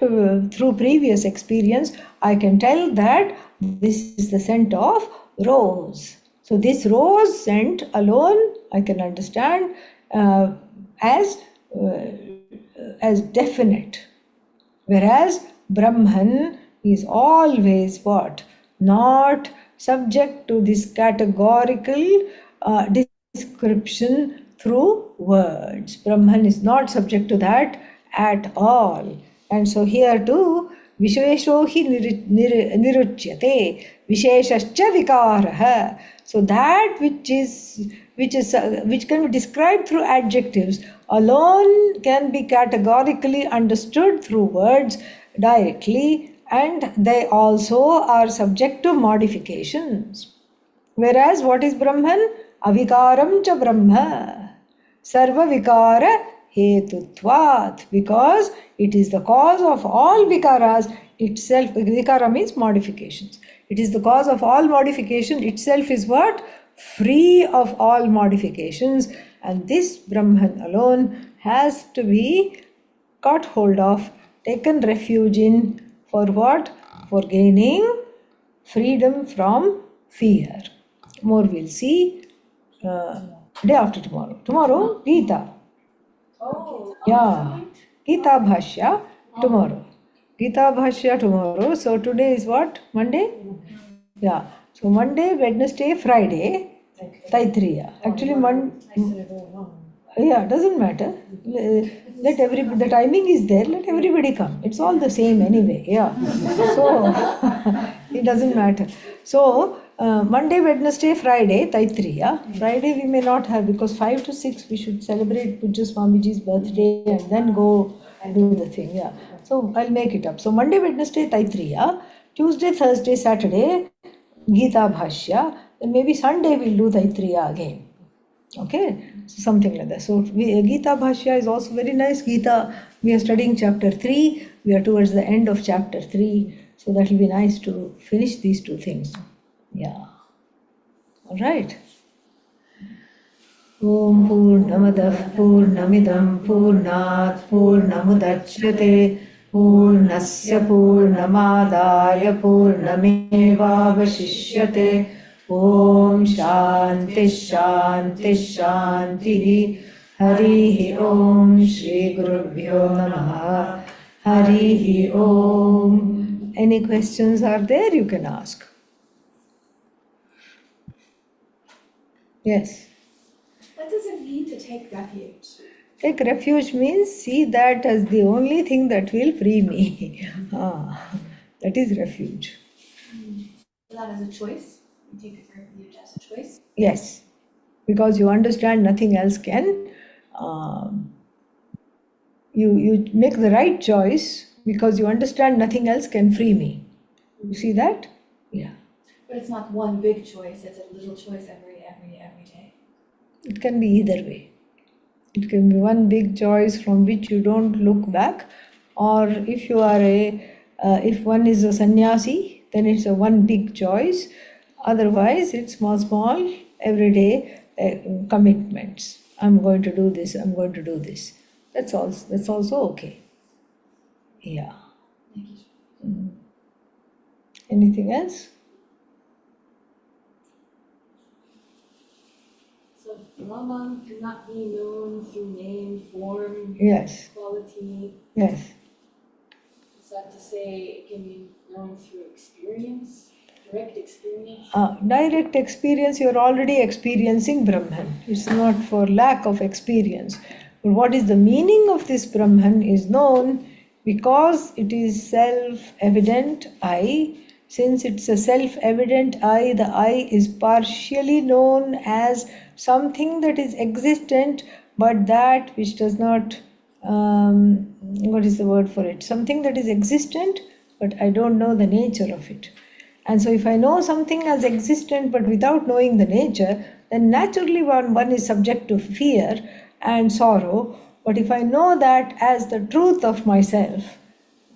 through previous experience I can tell that this is the scent of rose. So this rose scent alone I can understand as uh, as definite. Whereas Brahman is always what? Not subject to this categorical description through words. Brahman is not subject to that at all. And so here too, Vishesho hi niruchyate, Visheshascha vikarah. So that which can be described through adjectives alone can be categorically understood through words directly, and they also are subject to modifications. Whereas what is Brahman? Avikaram cha Brahma. Sarva vikara hetutvat. Because it is the cause of all vikaras itself. Vikara means modifications. It is the cause of all modification itself is what? Free of all modifications. And this Brahman alone has to be caught hold of, taken refuge in, for what? For gaining freedom from fear. More we'll see day after tomorrow. Tomorrow, Gita. Yeah, Gita Bhashya tomorrow. Gita Bhashya tomorrow. So today is what? Monday? Yeah. So Monday, Wednesday, Friday, Taittiriya. Actually, yeah, doesn't matter. Let everybody, the timing is there, let everybody come. It's all the same anyway. Yeah. So, it doesn't matter. So, Monday, Wednesday, Friday, Taittiriya. Friday we may not have because 5 to 6 we should celebrate Pujya Swamiji's birthday and then go do the thing. Yeah. So, I'll make it up. So, Monday, Wednesday, Taittiriya. Tuesday, Thursday, Saturday, Gita Bhashya. Then maybe Sunday we'll do Taittiriya again. Okay, so something like that. So Gita Bhashya is also very nice. Gita, we are studying chapter 3. We are towards the end of chapter 3. So that will be nice to finish these two things. Yeah. All right. Om Purnamadah Purnamidam Purnat Purnamudachyate Purnasya Purnamadaya Purnamevavashishyate Om Shanti Shanti Shanti Harihi Om Shri Gurubhyo Namaha Harihi Om. Any questions are there? You can ask. Yes. What does it mean to take refuge? Take refuge means see that as the only thing that will free me. That is refuge. So that is a choice. You take refuge as a choice. Yes, because you understand nothing else can. Um, you make the right choice because you understand nothing else can free me. You see that? Yeah. But it's not one big choice. It's a little choice every day. It can be either way. It can be one big choice from which you don't look back, or if you are if one is a sannyasi, then it's a one big choice. Otherwise, it's small, everyday commitments. I'm going to do this. I'm going to do this. That's also okay. Yeah. Thank you. Anything else? So Brahman cannot be known through name, form, Yes. quality. Yes. Is that to say it can be known through experience? Direct experience. Direct experience, you're already experiencing Brahman. It's not for lack of experience. But what is the meaning of this Brahman is known because it is self-evident I. Since it's a self-evident I, the I is partially known as something that is existent, but that which does not, what is the word for it? Something that is existent, but I don't know the nature of it. And so, if I know something as existent but without knowing the nature, then naturally one is subject to fear and sorrow. But if I know that as the truth of myself,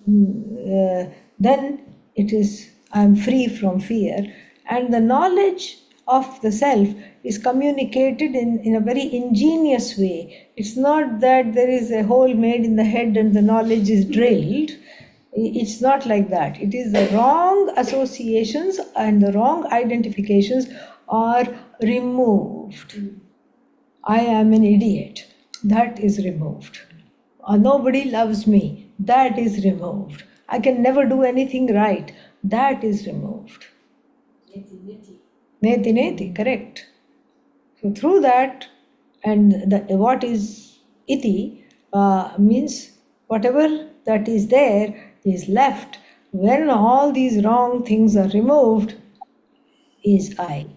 then it is, I am free from fear. And the knowledge of the self is communicated in a very ingenious way. It's not that there is a hole made in the head and the knowledge is drilled. It's not like that. It is the wrong associations and the wrong identifications are removed. I am an idiot. That is removed. Nobody loves me. That is removed. I can never do anything right. That is removed. Niti niti. Neti neti, correct. So through that, and what is iti means whatever that is there is left. When all these wrong things are removed, is I.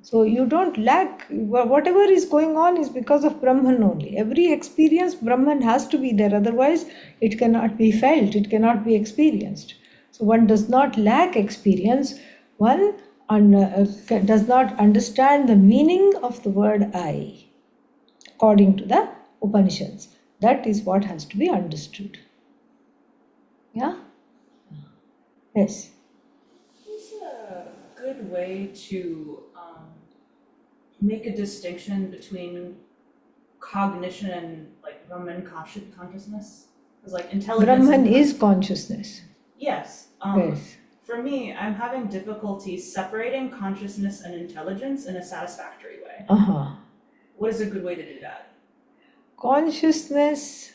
So you don't lack, whatever is going on is because of Brahman only. Every experience, Brahman has to be there, otherwise it cannot be felt, it cannot be experienced. So one does not lack experience, one does not understand the meaning of the word I, according to the Upanishads. That is what has to be understood. Yeah? Yes. What's a good way to make a distinction between cognition and like Brahman consciousness? Because like intelligence. Brahman is consciousness. Yes. Yes. For me, I'm having difficulty separating consciousness and intelligence in a satisfactory way. What is a good way to do that? Consciousness,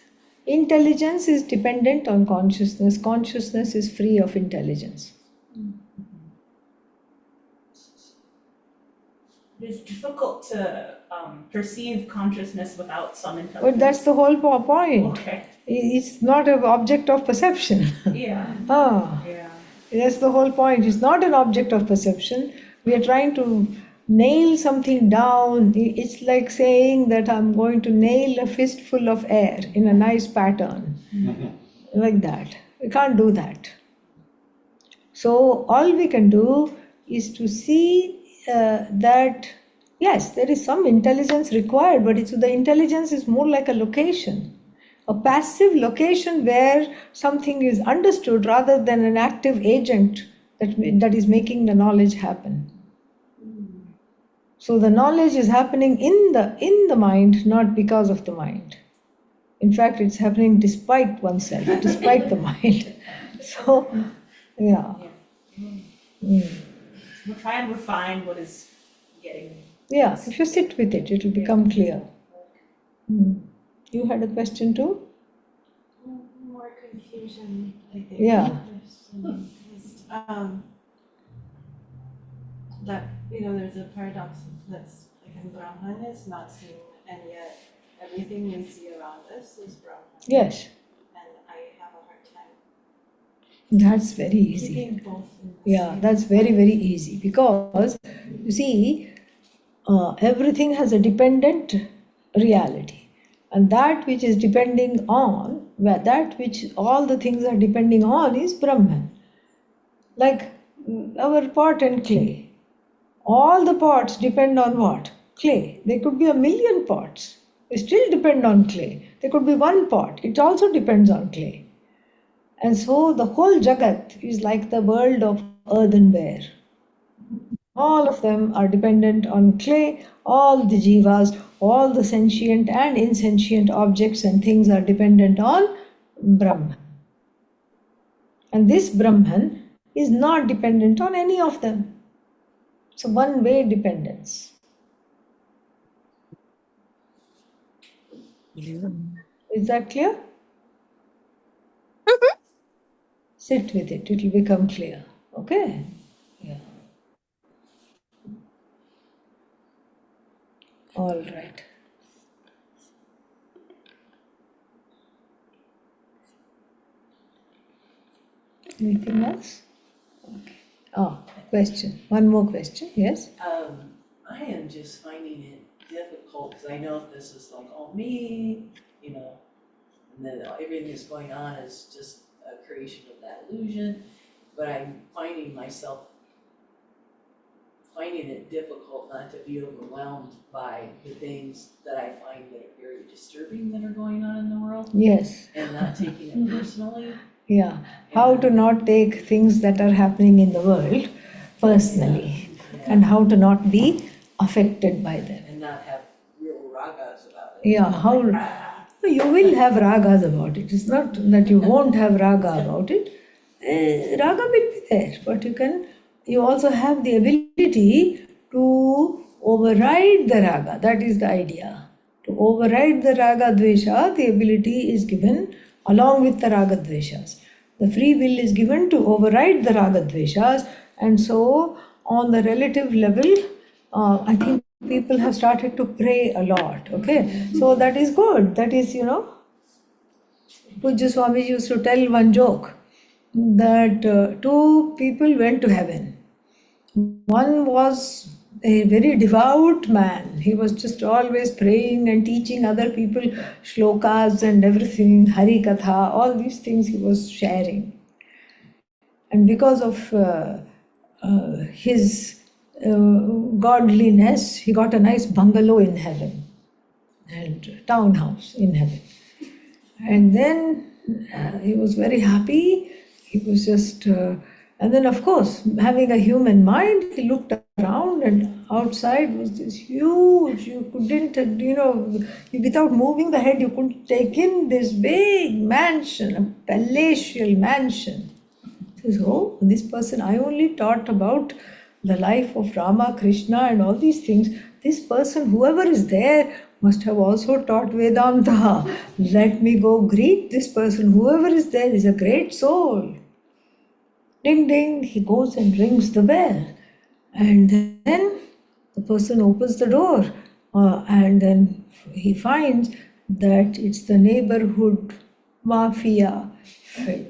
intelligence is dependent on consciousness. Consciousness is free of intelligence. It's difficult to perceive consciousness without some intelligence. But that's the whole point. Okay. It's not an object of perception. Yeah. Yeah. That's the whole point. It's not an object of perception. We are trying to nail something down. It's like saying that I'm going to nail a fistful of air in a nice pattern. Like that. We can't do that. So all we can do is to see that yes, there is some intelligence required, but the intelligence is more like a location, a passive location where something is understood rather than an active agent that is making the knowledge happen. So the knowledge is happening in the mind, not because of the mind. In fact, it's happening despite oneself, despite the mind. So, yeah. We'll try and refine what is getting. Yeah, if you sit with it, it will become clear. You had a question too? More confusion, I think. Yeah. That, there's a paradox that's like in Brahman is not seen, and yet everything we see around us is Brahman. Yes. And I have a hard time That's very easy. keeping both in the Yeah, same that's very, very easy because you see, everything has a dependent reality, and that which is depending on, that which all the things are depending on is Brahman. Like our pot and clay. All the pots depend on what? Clay. There could be a million pots. They still depend on clay. There could be one pot. It also depends on clay. And so the whole Jagat is like the world of earthenware. All of them are dependent on clay. All the jivas, all the sentient and insentient objects and things are dependent on Brahman. And this Brahman is not dependent on any of them. It's a one-way dependence. Is that clear? Sit with it, it will become clear. Okay? Yeah. All right. Anything else? Okay. Oh, question. One more question. Yes? I am just finding it difficult because I know this is like all me, you know, and then everything that's going on is just a creation of that illusion. But I'm finding myself finding it difficult not to be overwhelmed by the things that I find that are very disturbing that are going on in the world Yes. and not taking it personally. Yeah. How to not take things that are happening in the world personally, and how to not be affected by them. And not have real ragas about it. Yeah, how you will have ragas about it. It's not that you won't have raga about it. Raga will be there, but you also have the ability to override the raga. That is the idea. To override the raga dvesha, the ability is given along with the raga dveshas. The free will is given to override the raga dveshas, and so on the relative level, I think people have started to pray a lot. Okay, so that is good. That is, Pujya Swami used to tell one joke that two people went to heaven. One was a very devout man. He was just always praying and teaching other people shlokas and everything, Hari Katha, all these things he was sharing. And because of his godliness, he got a nice bungalow in heaven and townhouse in heaven. And then he was very happy. He was just, and then of course, having a human mind, he looked around and outside was this huge, you couldn't, without moving the head, you couldn't take in this big mansion, a palatial mansion. He says, oh, this person, I only taught about the life of Rama, Krishna and all these things. This person, whoever is there, must have also taught Vedanta. Let me go greet this person. Whoever is there is a great soul. Ding, ding, he goes and rings the bell. And then the person opens the door and then he finds that it's the neighborhood mafia fellow.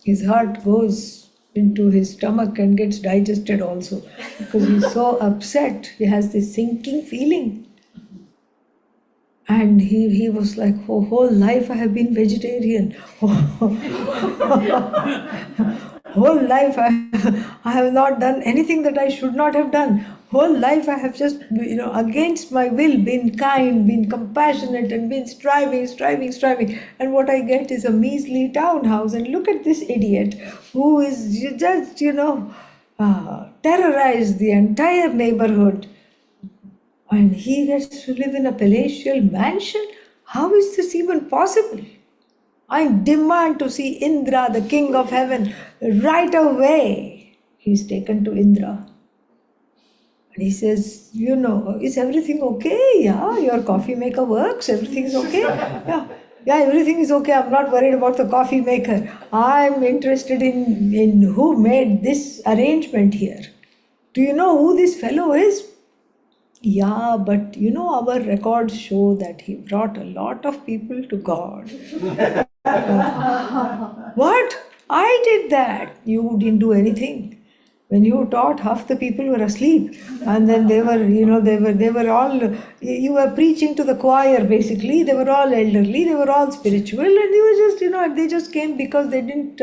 His heart goes into his stomach and gets digested also because he's so upset. He has this sinking feeling. And he was like, oh, whole life I have been vegetarian. Whole life I have not done anything that I should not have done. Whole life I have just, against my will, been kind, been compassionate and been striving. And what I get is a measly townhouse. And look at this idiot who is just, terrorized the entire neighborhood. And he gets to live in a palatial mansion? How is this even possible? I demand to see Indra, the king of heaven, right away. He's taken to Indra. And he says, is everything okay? Yeah, your coffee maker works. Everything is okay. Yeah, everything is okay. I'm not worried about the coffee maker. I'm interested in who made this arrangement here. Do you know who this fellow is? Yeah, but our records show that he brought a lot of people to God. What? I did that. You didn't do anything. When you taught, half the people were asleep, and then they were all. You were preaching to the choir basically. They were all elderly. They were all spiritual, and they were just, they just came because they didn't.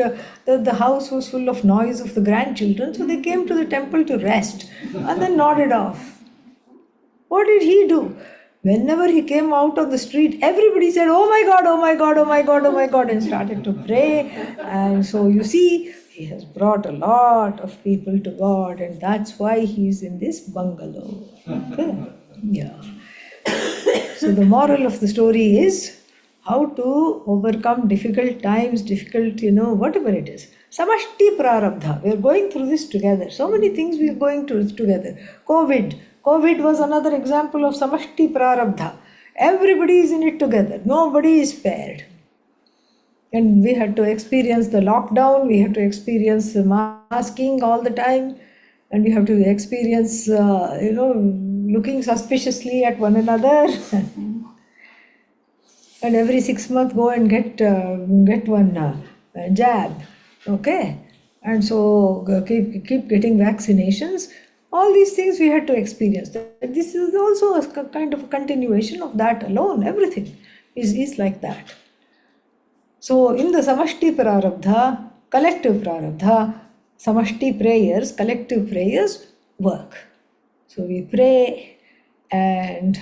The house was full of noise of the grandchildren, so they came to the temple to rest, and then nodded off. What did he do? Whenever he came out of the street, everybody said, oh my God, oh my God, oh my God, oh my God, and started to pray. And so you see, he has brought a lot of people to God, and that's why he's in this bungalow. Okay? Yeah. So the moral of the story is how to overcome difficult times, whatever it is. Samashti prarabdha. We are going through this together. So many things we are going through together. COVID was another example of samashti prarabdha. Everybody is in it together. Nobody is spared. And we had to experience the lockdown. We had to experience the masking all the time. and we have to experience, looking suspiciously at one another. And every 6 months go and get one jab, okay? And so keep getting vaccinations. All these things we had to experience. This is also a kind of a continuation of that alone. Everything is like that. So in the samashti prarabdha, collective prarabdha, samashti prayers, collective prayers work. So we pray and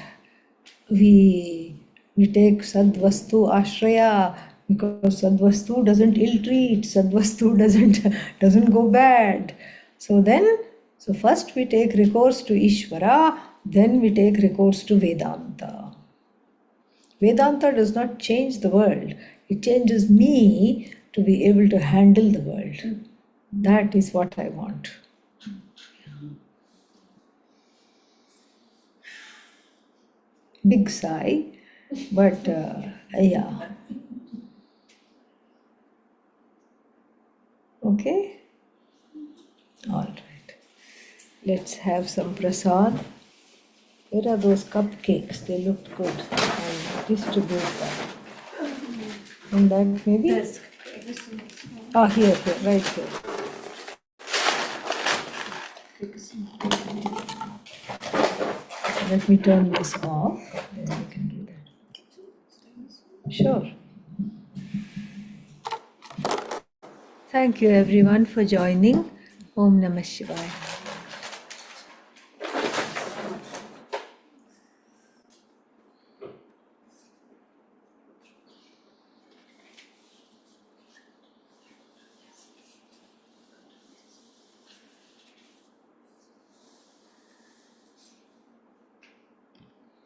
we take sadvastu ashraya, because sadvastu doesn't ill-treat, sadvastu doesn't go bad. So first we take recourse to Ishvara, then we take recourse to Vedanta. Vedanta does not change the world. It changes me to be able to handle the world. That is what I want. Big sigh, but yeah. Okay? All right. Let's have some prasad. Where are those cupcakes? They looked good. I'll distribute that. And that maybe? Here, right here. Let me turn this off. Then we can do that. Sure. Thank you everyone for joining. Om Namah Shivaya.